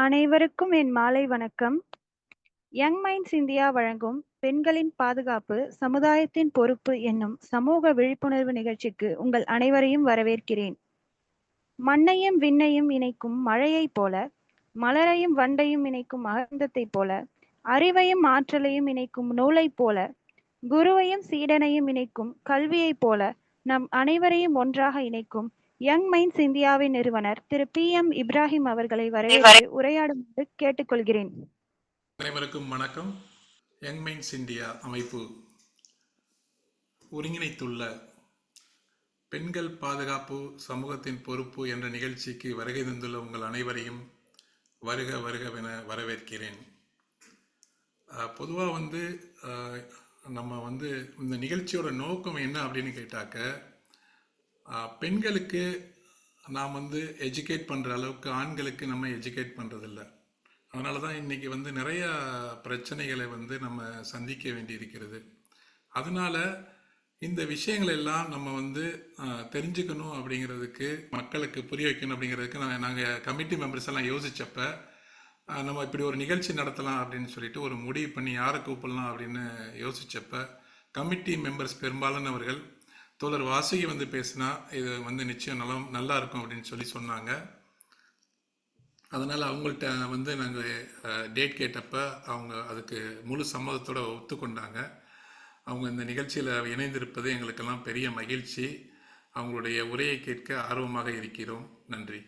அனைவருக்கும் என் மாலை வணக்கம். யங் மைண்ட்ஸ் இந்தியா வழங்கும் பெண்களின் பாதுகாப்பு சமுதாயத்தின் பொறுப்பு என்னும் சமூக விழிப்புணர்வு நிகழ்ச்சிக்கு உங்கள் அனைவரையும் வரவேற்கிறேன். மண்ணையும் விண்ணையும் இணைக்கும் மழையைப் போல, மலரையும் வண்டையும் இணைக்கும் மகரந்தத்தைப் போல, அறிவையும் ஆற்றலையும் இணைக்கும் நூலைப் போல, குருவையும் சீடனையும் இணைக்கும் கல்வியைப் போல நம் அனைவரையும் ஒன்றாக இணைக்கும் யங் மைண்ட்ஸ் இந்தியாவின் நிறுவனர் திரு PM இப்ராஹிம் அவர்களை வரவேற்று உரையாடுமாறு கேட்டுக்கொள்கிறேன். அனைவருக்கும் வணக்கம். யங் மைண்ட்ஸ் இந்தியா அமைப்பு ஒருங்கிணைத்துள்ள பெண்கள் பாதுகாப்பு சமூகத்தின் பொறுப்பு என்ற நிகழ்ச்சிக்கு வருகை தந்துள்ள உங்கள் அனைவரையும் வருக வருகவென வரவேற்கிறேன். பொதுவாக நம்ம இந்த நிகழ்ச்சியோட நோக்கம் என்ன அப்படின்னு கேட்டாக்க, பெண்களுக்கு நாம் எஜுகேட் பண்ணுற அளவுக்கு ஆண்களுக்கு நம்ம எஜுகேட் பண்ணுறதில்ல. அதனால தான் இன்றைக்கி நிறைய பிரச்சனைகளை நம்ம சந்திக்க வேண்டியிருக்கிறது. அதனால் இந்த விஷயங்கள் எல்லாம் நம்ம தெரிஞ்சுக்கணும் அப்படிங்கிறதுக்கு, மக்களுக்கு புரிய வைக்கணும் அப்படிங்கிறதுக்கு நாங்கள் கமிட்டி மெம்பர்ஸ் எல்லாம் யோசித்தப்ப நம்ம இப்படி ஒரு நிகழ்ச்சி நடத்தலாம் அப்படின்னு சொல்லிட்டு ஒரு முடிவு பண்ணி யாரை கூப்பிடலாம் அப்படின்னு யோசித்தப்ப கமிட்டி மெம்பர்ஸ் பெரும்பாலானவர்கள் தோழர் வாசுகி பேசினா இது நிச்சயம் நல்லா இருக்கும் அப்படின்னு சொல்லி சொன்னாங்க. அதனால் அவங்கள்ட்ட நாங்கள் டேட் கேட்டப்ப அவங்க அதுக்கு முழு சம்மதத்தோடு ஒத்துக்கொண்டாங்க. அவங்க இந்த நிகழ்ச்சியில் இணைந்திருப்பது எங்களுக்கெல்லாம் பெரிய மகிழ்ச்சி. அவங்களுடைய உரையை கேட்க ஆர்வமாக இருக்கிறோம். நன்றி.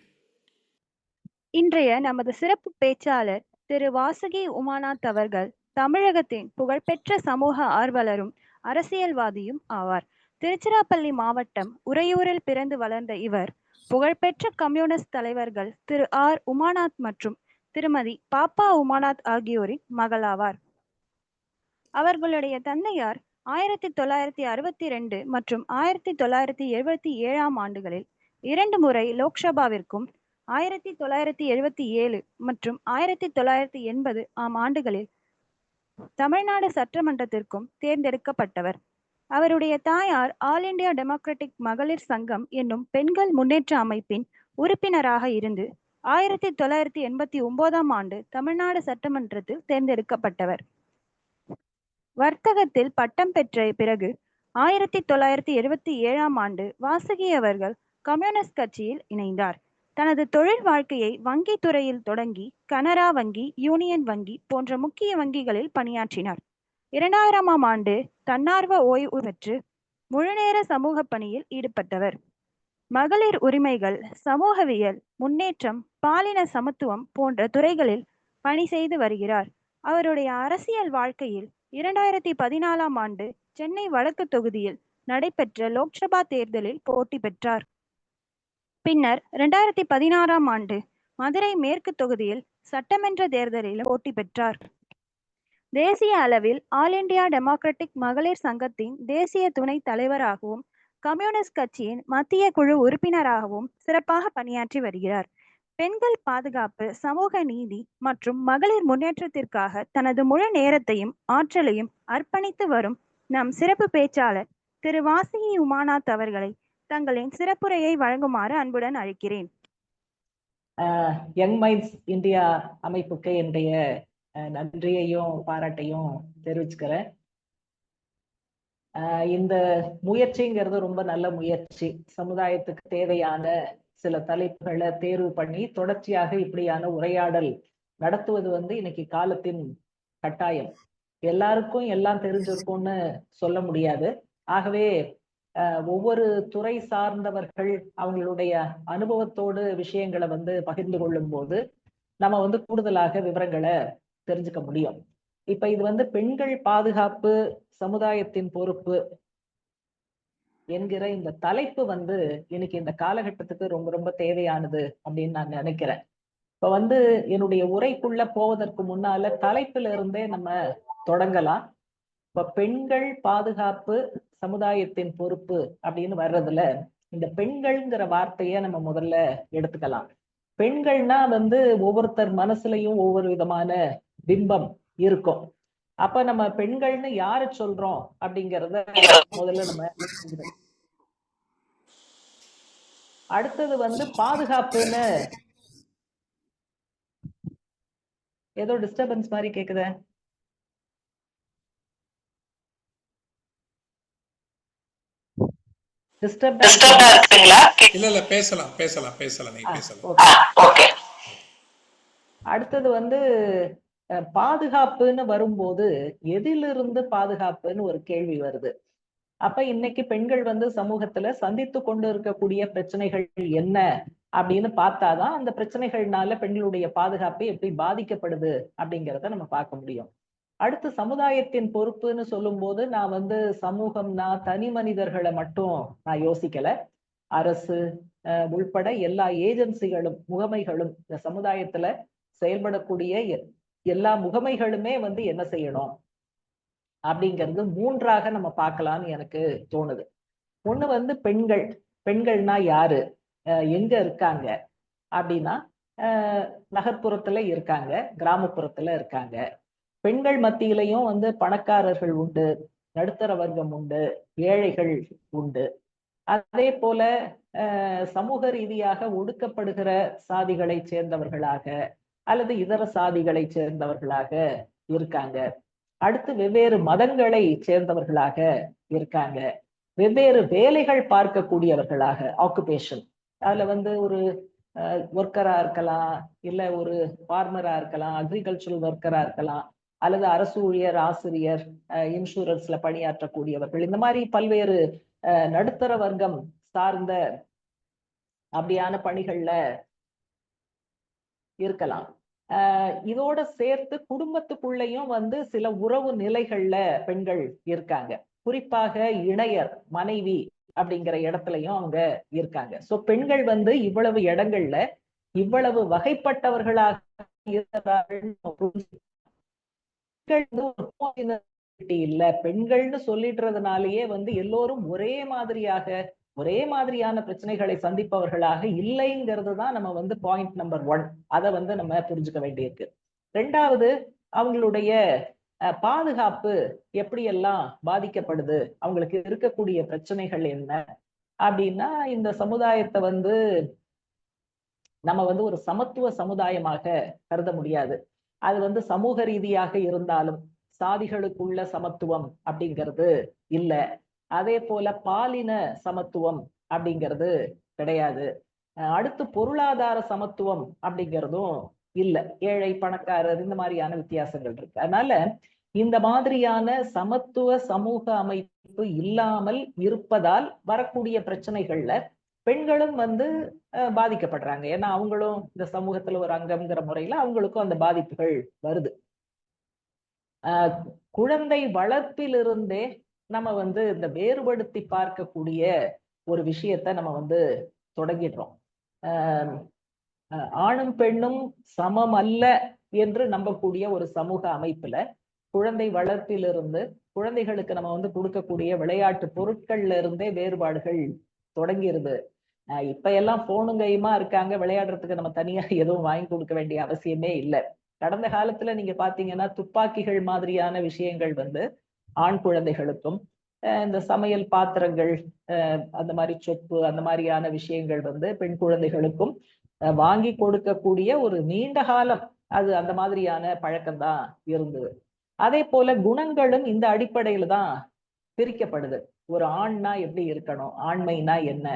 இன்றைய நமது சிறப்பு பேச்சாளர் திரு வாசுகி உமாநாத் அவர்கள் தமிழகத்தின் புகழ்பெற்ற சமூக ஆர்வலரும் அரசியல்வாதியும் ஆவார். திருச்சிராப்பள்ளி மாவட்டம் உறையூரில் பிறந்து வளர்ந்த இவர் புகழ்பெற்ற கம்யூனிஸ்ட் தலைவர்கள் திரு ஆர் உமாநாத் மற்றும் திருமதி பாப்பா உமாநாத் ஆகியோரின் மகளாவார். அவர்களுடைய தந்தையார் 1962 மற்றும் 1977 ஆண்டுகளில் 2 முறை லோக்சபாவிற்கும், 1977 மற்றும் 1980 ஆண்டுகளில் தமிழ்நாடு சட்டமன்றத்திற்கும் தேர்ந்தெடுக்கப்பட்டவர். அவருடைய தாயார் ஆல் இண்டியா டெமோக்ராட்டிக் மகளிர் சங்கம் என்னும் பெண்கள் முன்னேற்ற அமைப்பின் உறுப்பினராக இருந்து 1989 ஆண்டு தமிழ்நாடு சட்டமன்றத்தில் தேர்ந்தெடுக்கப்பட்டவர். வர்த்தகத்தில் பட்டம் பெற்ற பிறகு 1977 ஆண்டு வாசுகி அவர்கள் கம்யூனிஸ்ட் கட்சியில் இணைந்தார். தனது தொழில் வாழ்க்கையை வங்கி துறையில் தொடங்கி கனரா வங்கி, யூனியன் வங்கி போன்ற முக்கிய வங்கிகளில் பணியாற்றினார். 2000 ஆண்டு தன்னார்வ ஓய்வு பெற்று முழுநேர சமூக பணியில் ஈடுபட்டவர். மகளிர் உரிமைகள், சமூகவியல், முன்னேற்றம், பாலின சமத்துவம் போன்ற துறைகளில் பணி செய்து வருகிறார். அவருடைய அரசியல் வாழ்க்கையில் 2014 ஆண்டு சென்னை வடக்கு தொகுதியில் நடைபெற்ற லோக்சபா தேர்தலில் போட்டி பெற்றார். பின்னர் 2016 ஆண்டு மதுரை மேற்கு தொகுதியில் சட்டமன்ற தேர்தலில் போட்டி பெற்றார். தேசிய அளவில் ஆல் இண்டியா டெமோக்ராட்டிக் மகளிர் சங்கத்தின் தேசிய துணைத் தலைவராகவும், கம்யூனிஸ்ட் கட்சியின் மத்திய குழு உறுப்பினராகவும் சிறப்பாக பணியாற்றி வருகிறார். பெண்கள் பாதுகாப்பு, சமூக நீதி மற்றும் மகளிர் முன்னேற்றத்திற்காக தனது முழு நேரத்தையும் ஆற்றலையும் அர்ப்பணித்து வரும் நம் சிறப்பு பேச்சாளர் திரு வாசுகி உமாநாத் அவர்களை தங்களின் சிறப்புரையை வழங்குமாறு அன்புடன் அழைக்கிறேன். யங் மைண்ட்ஸ் இந்தியா அமைப்புக்கு என்னுடைய நன்றியையும் பாராட்டையும் தெரிவிச்சுக்கிறேன். இந்த முயற்சிங்கிறது ரொம்ப நல்ல முயற்சி. சமுதாயத்துக்கு தேவையான சில தலைப்புகளை தேர்வு பண்ணி தொடர்ச்சியாக இப்படியான உரையாடல் நடத்துவது இன்னைக்கு காலத்தின் கட்டாயம். எல்லாருக்கும் எல்லாம் தெரிஞ்சிருக்கும்னு சொல்ல முடியாது. ஆகவே ஒவ்வொரு துறை சார்ந்தவர்கள் அவங்களுடைய அனுபவத்தோடு விஷயங்களை பகிர்ந்து கொள்ளும் போது நம்ம கூடுதலாக விவரங்களை தெரிஞ்சுக்க முடியும். இப்ப இது பெண்கள் பாதுகாப்பு சமுதாயத்தின் பொறுப்பு என்கிற இந்த தலைப்பு இன்னைக்கு இந்த காலகட்டத்துக்கு ரொம்ப ரொம்ப தேவையானது அப்படின்னு நான் நினைக்கிறேன். இப்ப என்னுடைய உரைக்குள்ள போவதற்கு முன்னால தலைப்புல இருந்தே நம்ம தொடங்கலாம். இப்ப பெண்கள் பாதுகாப்பு சமுதாயத்தின் பொறுப்பு அப்படின்னு வர்றதுல இந்த பெண்கள்ங்கிற வார்த்தைய நம்ம முதல்ல எடுத்துக்கலாம். பெண்கள்னா ஒவ்வொருத்தர் மனசுலயும் ஒவ்வொரு விதமான பிம்பம் இருக்கும். அப்ப நம்ம பெண்கள்னு யாரு சொல்றோம் அப்படிங்கிறத முதல்ல நம்ம அடுத்தது பாதுகாப்புன்னு ஏதோ டிஸ்டர்பன்ஸ் மாதிரி கேக்குதே. டிஸ்டர்ப்டா இருக்குங்களா? இல்ல பேசலாம் பேசலாம் பேசலாம், நீங்க பேசலாம். ஓகே. அடுத்தது வந்து பாதுகாப்புன்னு வரும்போது எதிலிருந்து பாதுகாப்புன்னு ஒரு கேள்வி வருது. அப்ப இன்னைக்கு பெண்கள் வந்து சமூகத்துல சந்தித்து கொண்டு இருக்கக்கூடிய பிரச்சனைகள் என்ன அப்படின்னு பார்த்தாதான் அந்த பிரச்சனைகள்னால பெண்களுடைய பாதுகாப்பு எப்படி பாதிக்கப்படுது அப்படிங்கிறத நம்ம பார்க்க முடியும். அடுத்து சமுதாயத்தின் பொறுப்புன்னு சொல்லும் போது நான் வந்து சமூகம்னா தனி மனிதர்களை மட்டும் நான் யோசிக்கல. அரசு உள்பட எல்லா ஏஜென்சிகளும் முகமைகளும் இந்த சமுதாயத்துல செயல்படக்கூடிய எல்லா முகமைகளுமே வந்து என்ன செய்யணும் அப்படிங்கிறது 3ஆக நம்ம பார்க்கலாம்னு எனக்கு தோணுது. ஒண்ணு வந்து பெண்கள்னா யாரு, எங்க இருக்காங்க அப்படின்னா நகர்ப்புறத்துல இருக்காங்க, கிராமப்புறத்துல இருக்காங்க. பெண்கள் மத்தியிலையும் வந்து பணக்காரர்கள் உண்டு, நடுத்தர வர்க்கம் உண்டு, ஏழைகள் உண்டு. அதே போல சமூக ரீதியாக ஒடுக்கப்படுகிற சாதிகளை சேர்ந்தவர்களாக அல்லது இதர சாதிகளை சேர்ந்தவர்களாக இருக்காங்க. அடுத்து வெவ்வேறு மதங்களை சேர்ந்தவர்களாக இருக்காங்க. வெவ்வேறு வேலைகள் பார்க்கக்கூடியவர்களாக ஆக்குபேஷன், அதுல வந்து ஒரு ஒர்க்கரா இருக்கலாம், இல்ல ஒரு ஃபார்மரா இருக்கலாம், அக்ரிகல்ச்சரல் ஒர்க்கரா இருக்கலாம், அல்லது அரசு ஊழியர், ஆசிரியர், இன்சூரன்ஸ்ல பணியாற்றக்கூடியவர்கள், இந்த மாதிரி பல்வேறு நடுத்தர வர்க்கம் சார்ந்த அப்படியான பணிகள்ல இருக்கலாம். இதோட சேர்த்து குடும்பத்துக்குள்ளேயும் வந்து சில உறவு நிலைகள்ல பெண்கள் இருக்காங்க. குறிப்பாக இணையர், மனைவி அப்படிங்கிற இடத்துலயும் அவங்க இருக்காங்க. சோ பெண்கள் வந்து இவ்வளவு இடங்கள்ல இவ்வளவு வகைப்பட்டவர்களாக இல்ல. பெண்கள்னு சொல்லிடுறதுனாலயே வந்து எல்லோரும் ஒரே மாதிரியான பிரச்சனைகளை சந்திப்பவர்களாக இல்லைங்கிறது தான் நம்ம வந்து பாயிண்ட் நம்பர் 1. அதை வந்து நம்ம புரிஞ்சுக்க வேண்டியிருக்கு. 2வது, அவங்களுடைய பாதுகாப்பு எப்படியெல்லாம் பாதிக்கப்படுது, அவங்களுக்கு இருக்கக்கூடிய பிரச்சனைகள் என்ன அப்படின்னா, இந்த சமுதாயத்தை வந்து நம்ம வந்து ஒரு சமத்துவ சமுதாயமாக கருத முடியாது. அது வந்து சமூக ரீதியாக இருந்தாலும் சாதிகளுக்குள்ள சமத்துவம் அப்படிங்கிறது இல்ல. அதே போல பாலின சமத்துவம் அப்படிங்கிறது கிடையாது. அடுத்து பொருளாதார சமத்துவம் அப்படிங்கிறதும் இல்ல. ஏழை பணக்காரர் இந்த மாதிரியான வித்தியாசங்கள் இருக்கு. அதனால இந்த மாதிரியான சமத்துவ சமூக அமைப்பு இல்லாமல் இருப்பதால் வரக்கூடிய பிரச்சனைகள்ல பெண்களும் வந்து பாதிக்கப்படுறாங்க. ஏன்னா அவங்களும் இந்த சமூகத்துல ஒரு அங்கம்ங்கிற முறையில அவங்களுக்கும் அந்த பாதிப்புகள் வருது. குழந்தை வளர்ப்பிலிருந்தே நம்ம வந்து இந்த வேறுபடுத்தி பார்க்கக்கூடிய ஒரு விஷயத்த நம்ம வந்து தொடங்கிடுறோம். ஆணும் பெண்ணும் சமம் அல்ல என்று நம்பக்கூடிய ஒரு சமூக அமைப்புல குழந்தை வளர்ப்பிலிருந்து குழந்தைகளுக்கு நம்ம வந்து கொடுக்கக்கூடிய விளையாட்டு பொருட்கள்ல இருந்தே வேறுபாடுகள் தொடங்கிருது. இப்ப எல்லாம் போனும் கையுமா இருக்காங்க, விளையாடுறதுக்கு நம்ம தனியா எதுவும் வாங்கி கொடுக்க வேண்டிய அவசியமே இல்லை. கடந்த காலத்துல நீங்க பாத்தீங்கன்னா துப்பாக்கிகள் மாதிரியான விஷயங்கள் வந்து ஆண் குழந்தைகளுக்கும், இந்த சமையல் பாத்திரங்கள், அந்த மாதிரி சொப்பு, அந்த மாதிரியான விஷயங்கள் வந்து பெண் குழந்தைகளுக்கும் வாங்கி கொடுக்கக்கூடிய ஒரு நீண்ட காலம் அது அந்த மாதிரியான பழக்கம்தான் இருந்தது. அதே போல குணங்களும் இந்த அடிப்படையில தான் பிரிக்கப்படுது. ஒரு ஆண்னா எப்படி இருக்கணும், ஆண்மைனா என்ன,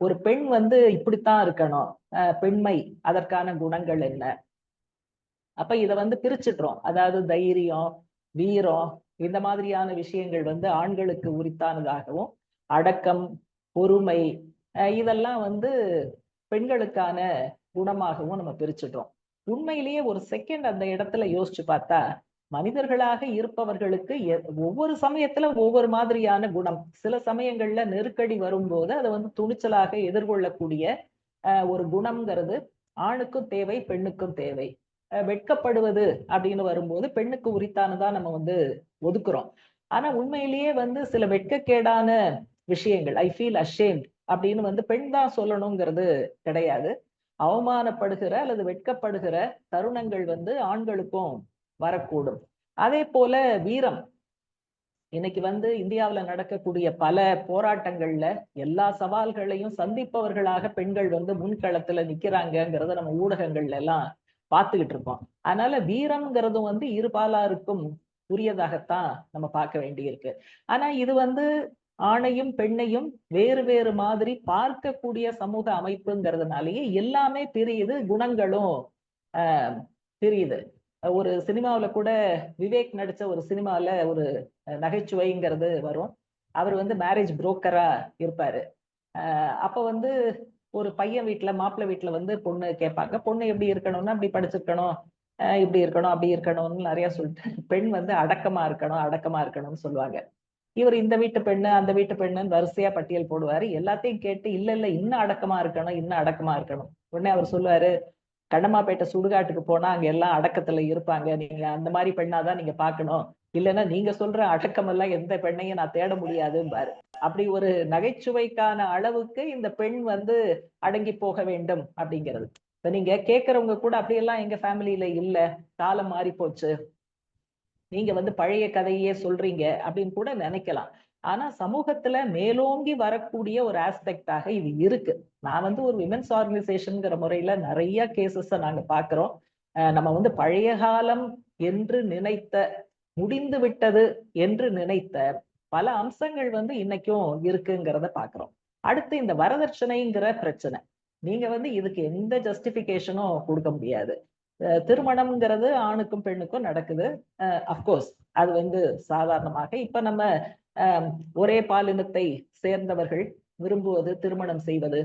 ஒரு பெண் வந்து இப்படித்தான் இருக்கணும், பெண்மை அதற்கான குணங்கள் என்ன. அப்ப இத வந்து பிரிச்சுடுறோம். அதாவது தைரியம், வீரம் இந்த மாதிரியான விஷயங்கள் வந்து ஆண்களுக்கு உரித்தானதாகவும், அடக்கம், பொறுமை இதெல்லாம் வந்து பெண்களுக்கான குணமாகவும் நம்ம பிரிச்சுடுறோம். உண்மையிலேயே ஒரு செகண்ட் அந்த இடத்துல யோசிச்சு பார்த்தா, மனிதர்களாக இருப்பவர்களுக்கு ஒவ்வொரு சமயத்துல ஒவ்வொரு மாதிரியான குணம். சில சமயங்கள்ல நெருக்கடி வரும்போது அதை வந்து துணிச்சலாக எதிர்கொள்ளக்கூடிய ஒரு குணம்ங்கிறது ஆணுக்கும் தேவை, பெண்ணுக்கும் தேவை. வெட்கப்படுவது அப்படின்னு வரும்போது பெண்ணுக்கு உரித்தானதா நம்ம வந்து ஒதுக்குறோம். ஆனா உண்மையிலேயே வந்து சில வெட்கக்கேடான விஷயங்கள், ஐ ஃபீல் அஷேம்ட் அப்படின்னு வந்து பெண் தான் சொல்லணுங்கிறது கிடையாது. அவமானப்படுகிற அல்லது வெட்கப்படுகிற தருணங்கள் வந்து ஆண்களுக்கும் வரக்கூடும். அதே போல வீரம். இன்னைக்கு வந்து இந்தியாவுல நடக்கக்கூடிய பல போராட்டங்கள்ல எல்லா சவால்களையும் சந்திப்பவர்களாக பெண்கள் வந்து முன்களத்துல நிக்கிறாங்கிறத நம்ம ஊடகங்கள்ல எல்லாம் பார்த்துக்கிட்டு இருக்கோம். அதனால வீரம்ங்கிறதும் வந்து இருபாலாருக்கும் உரியதாகத்தான் நம்ம பார்க்க வேண்டியிருக்கு. ஆனா இது வந்து ஆணையும் பெண்ணையும் வேறு வேறு மாதிரி பார்க்கக்கூடிய சமூக அமைப்புங்கிறதுனாலயே எல்லாமே பிரியுது, குணங்களும் ஆஹ் பிரியுது. ஒரு சினிமாவுல கூட விவேக் நடிச்ச ஒரு சினிமால ஒரு நகைச்சுவைங்கிறது வரும். அவர் வந்து மேரேஜ் புரோக்கரா இருப்பாரு. அப்ப வந்து ஒரு பையன் வீட்டுல மாப்பிள்ளை வீட்டுல வந்து பொண்ணு கேட்பாங்க. பொண்ணு எப்படி இருக்கணும்னா இப்படி படிச்சிருக்கணும், இப்படி இருக்கணும், அப்படி இருக்கணும்னு நிறைய சொல்லிட்டு பெண் வந்து அடக்கமா இருக்கணும், அடக்கமா இருக்கணும்னு சொல்லுவாங்க. இவர் இந்த வீட்டு பெண்ணு அந்த வீட்டு பெண்ணுன்னு வரிசையா பட்டியல் போடுவாரு. எல்லாத்தையும் கேட்டு இல்ல இல்ல இன்னும் அடக்கமா இருக்கணும், இன்னும் அடக்கமா இருக்கணும். உடனே அவர் சொல்லுவாரு, கண்ணம்மாப்பேட்டை சுடுகாட்டுக்கு போனா அங்க எல்லாம் அடக்கத்துல இருப்பாங்க, நீங்க அந்த மாதிரி பெண்ணாதான் நீங்க பாக்கணும், இல்லைன்னா நீங்க சொல்ற அடக்கம் எல்லாம் எந்த பெண்ணையும் நான் தேட முடியாதும்பாரு. அப்படி ஒரு நகைச்சுவைக்கான அளவுக்கு இந்த பெண் வந்து அடங்கி போக வேண்டும் அப்படிங்கிறது. இப்ப நீங்க கேட்கறவங்க கூட அப்படியெல்லாம் எங்க ஃபேமிலியில இல்ல, காலம் மாறி போச்சு, நீங்க வந்து பழைய கதையே சொல்றீங்க அப்படின்னு கூட நினைக்கலாம். ஆனா சமூகத்துல மேலோங்கி வரக்கூடிய ஒரு ஆஸ்பெக்டாக இது இருக்கு. நான் வந்து ஒரு விமென்ஸ் ஆர்கனைசேஷன்ங்கிற முறையில நிறைய கேசஸ் நாங்க பாக்குறோம். நம்ம வந்து பழைய காலம் என்று நினைத்த, முடிந்து விட்டது என்று நினைத்த பல அம்சங்கள் வந்து இன்னைக்கும் இருக்குங்கிறத பாக்குறோம். அடுத்து இந்த வரதட்சணைங்கிற பிரச்சனை, நீங்க வந்து இதுக்கு எந்த ஜஸ்டிபிகேஷனும் கொடுக்க முடியாது. திருமணம்ங்கிறது ஆணுக்கும் பெண்ணுக்கும் நடக்குது. அப்கோர்ஸ் அது வந்து சாதாரணமாக இப்ப நம்ம ஒரே பாலினத்தை சேர்ந்தவர்கள் விரும்புவது, திருமணம் செய்வது,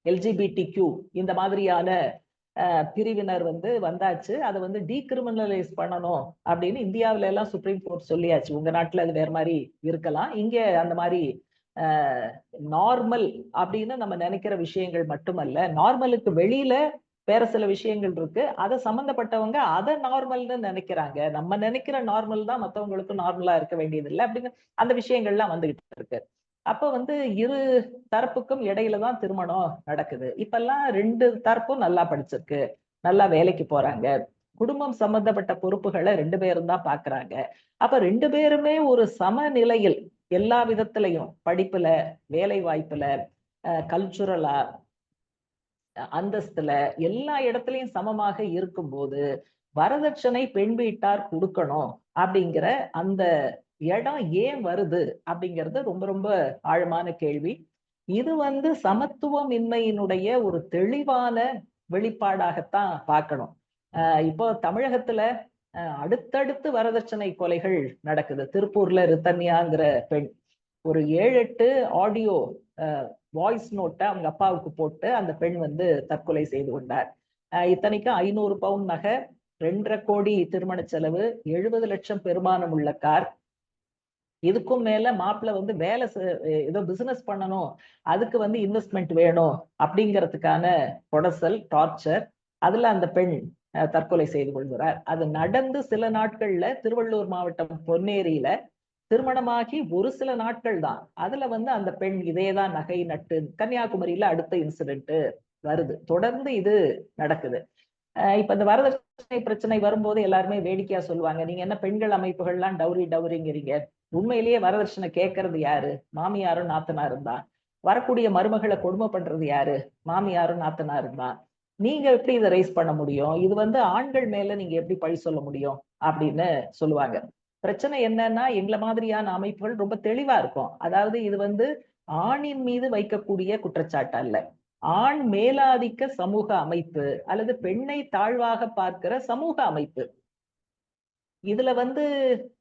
எல்ஜிபிடி இந்த மாதிரியான பிரிவினர் வந்து வந்தாச்சு. அதை வந்து டீகிரிமினலைஸ் பண்ணணும் அப்படின்னு இந்தியாவில எல்லாம் சுப்ரீம் கோர்ட் சொல்லியாச்சு. உங்க நாட்டுல அது வேற மாதிரி இருக்கலாம், இங்க அந்த மாதிரி நார்மல் அப்படின்னு நம்ம நினைக்கிற விஷயங்கள் மட்டுமல்ல, நார்மலுக்கு வெளியில வேற சில விஷயங்கள் இருக்கு. அதை சம்பந்தப்பட்டவங்க அதை நார்மல்னு நினைக்கிறாங்க. நம்ம நினைக்கிற நார்மல் தான் மத்தவங்களுக்கு நார்மலா இருக்க வேண்டியது இல்லை அப்படின்னு அந்த விஷயங்கள்லாம் வந்துகிட்டு இருக்கு. அப்ப வந்து இரு தரப்புக்கும் இடையில தான் திருமணம் நடக்குது. இப்பெல்லாம் ரெண்டு தரப்பும் நல்லா படிச்சிருக்கு, நல்லா வேலைக்கு போறாங்க, குடும்பம் சம்பந்தப்பட்ட பொறுப்புகளை ரெண்டு பேரும் தான் பாக்குறாங்க. அப்ப ரெண்டு பேருமே ஒரு சமநிலையில் எல்லா விதத்திலையும், படிப்புல, வேலை வாய்ப்புல, கல்ச்சுரலா, அந்தஸ்துல, எல்லா இடத்துலயும் சமமாக இருக்கும்போது வரதட்சணை பெண் வீட்டார் கொடுக்கணும் அப்படிங்கிற அந்த இடம் ஏன் வருது அப்படிங்கிறது ரொம்ப ரொம்ப ஆழமான கேள்வி. இது வந்து சமத்துவமின்மையினுடைய ஒரு தெளிவான வெளிப்பாடாகத்தான் பார்க்கணும். இப்போ தமிழகத்துல அடுத்தடுத்து வரதட்சணை கொலைகள் நடக்குது. திருப்பூர்ல ரித்தன்யாங்கிற பெண் ஒரு 7-8 ஆடியோ வாய்ஸ் நோட்டை அவங்க அப்பாவுக்கு போட்டு அந்த பெண் வந்து தற்கொலை செய்து கொண்டார். இத்தனைக்கும் 500 பவுன் நகை, 2.5 கோடி திருமண செலவு, 70 லட்சம் பெருமானம் உள்ள கார், இதுக்கும் மேல மாப்பிள்ள வந்து வேலை ஏதோ பிசினஸ் பண்ணணும், அதுக்கு வந்து இன்வெஸ்ட்மெண்ட் வேணும் அப்படிங்கிறதுக்கான கொடசல், டார்ச்சர். அதுல அந்த பெண் தற்கொலை செய்து கொள்கிறார். அது நடந்து சில நாட்கள்ல திருவள்ளூர் மாவட்டம் பொன்னேரியில திருமணமாகி ஒரு சில நாட்கள் தான், அதுல வந்து அந்த பெண் இதேதான் நகை நட்டு. கன்னியாகுமரியில அடுத்த இன்சிடென்ட் வருது, தொடர்ந்து இது நடக்குது. இப்ப இந்த வரதட்சணை பிரச்சனை வரும்போது எல்லாருமே வேடிக்கையா சொல்லுவாங்க, நீங்க என்ன பெண்கள் அமைப்புகள்லாம் டவுரி டவுரிங்கிறீங்க, உண்மையிலேயே வரதட்சணை கேட்கறது யாரு? மாமியாரும் நாத்தனாரும் தான். வரக்கூடிய மருமகளை கொடுமை பண்றது யாரு? மாமியாரும் நாத்தனாரும் தான். நீங்க எப்படி இதை ரைஸ் பண்ண முடியும்? இது வந்து ஆண்கள் மேல நீங்க எப்படி பழி சொல்ல முடியும் அப்படின்னு சொல்லுவாங்க. பிரச்சனை என்னன்னா, எங்களை மாதிரியான அமைப்புகள் ரொம்ப தெளிவா இருக்கும். அதாவது இது வந்து ஆணின் மீது வைக்கக்கூடிய குற்றச்சாட்டு அல்ல, ஆண் மேலாதிக்க சமூக அமைப்பு அல்லது பெண்ணை தாழ்வாக பார்க்கிற சமூக அமைப்பு. இதுல வந்து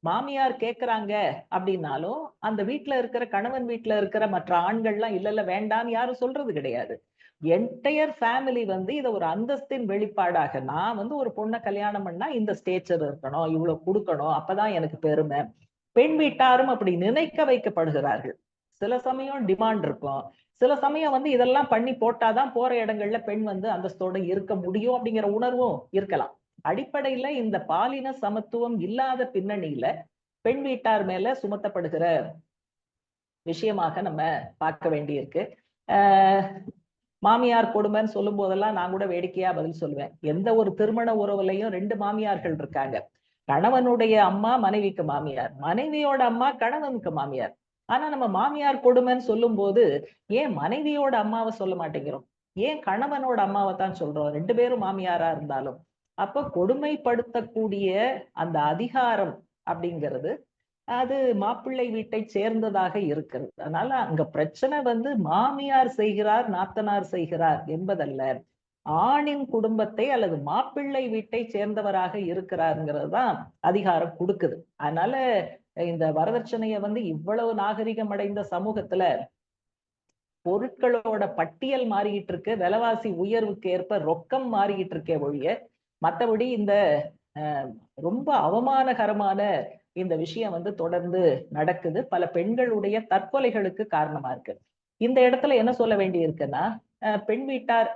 மாமியார் கேக்குறாங்க அப்படின்னாலும் அந்த வீட்டுல இருக்கிற கணவன் வீட்டுல இருக்கிற மற்ற ஆண்கள்லாம் இல்ல இல்ல வேண்டான்னு யாரும் சொல்றது கிடையாது. என்டையர் ஃபேமிலி வந்து இதை ஒரு அந்தஸ்தின் வெளிப்பாடாக, நான் வந்து ஒரு பொண்ணை கல்யாணம் பண்ணா இந்த ஸ்டேச்சர் இருக்கணும், இவ்வளவு கொடுக்கணும், அப்பதான் எனக்கு பெருமை. பெண் வீட்டாரும் அப்படி நினைக்க வைக்கப்படுகிறார்கள். சில சமயம் டிமாண்ட் இருக்கும், சில சமயம் வந்து இதெல்லாம் பண்ணி போட்டாதான் போற இடங்கள்ல பெண் வந்து அந்தஸ்தோட இருக்க முடியும் அப்படிங்கிற உணர்வும் இருக்கலாம். அடிப்படையில இந்த பாலின சமத்துவம் இல்லாத பின்னணியில பெண் வீட்டார் மேல சுமத்தப்படுகிற விஷயமாக நம்ம பார்க்க வேண்டியிருக்கு. மாமியார் கொடுமைன்னு சொல்லும் போதெல்லாம் நான் கூட வேடிக்கையா பதில் சொல்லுவேன். எந்த ஒரு திருமண உறவுலையும் 2 மாமியார்கள் இருக்காங்க. கணவனுடைய அம்மா மனைவிக்கு மாமியார், மனைவியோட அம்மா கணவனுக்கு மாமியார். ஆனா நம்ம மாமியார் கொடுமைன்னு சொல்லும் போது ஏன் மனைவியோட அம்மாவை சொல்ல மாட்டேங்கிறோம்? ஏன் கணவனோட அம்மாவை தான் சொல்றோம், 2 பேரும் மாமியாரா இருந்தாலும். அப்ப கொடுமைப்படுத்தக்கூடிய அந்த அதிகாரம் அப்படிங்கிறது அது மாப்பிள்ளை வீட்டை சேர்ந்ததாக இருக்கிறது. அதனால அங்க பிரச்சனை வந்து மாமியார் செய்கிறார், நாத்தனார் செய்கிறார் என்பதல்ல, ஆணின் குடும்பத்தை அல்லது மாப்பிள்ளை வீட்டை சேர்ந்தவராக இருக்கிறாருங்கிறது தான் அதிகாரம் கொடுக்குது. அதனால இந்த வரதட்சணைய வந்து இவ்வளவு நாகரிகம் அடைந்த சமூகத்துல பொருட்களோட பட்டியல் மாறிக்கிட்டு இருக்கு, விலைவாசி உயர்வுக்கு ஏற்ப ரொக்கம் மாறிக்கிட்டு இருக்கே ஒழிய, மத்தபடி இந்த ரொம்ப அவமானகரமான இந்த விஷயம் வந்து தொடர்ந்து நடக்குது. பல பெண்களுடைய தற்கொலைகளுக்கு காரணமா இருக்கு. இந்த இடத்துல என்ன சொல்ல வேண்டி இருக்குன்னா, பெண் வீட்டார்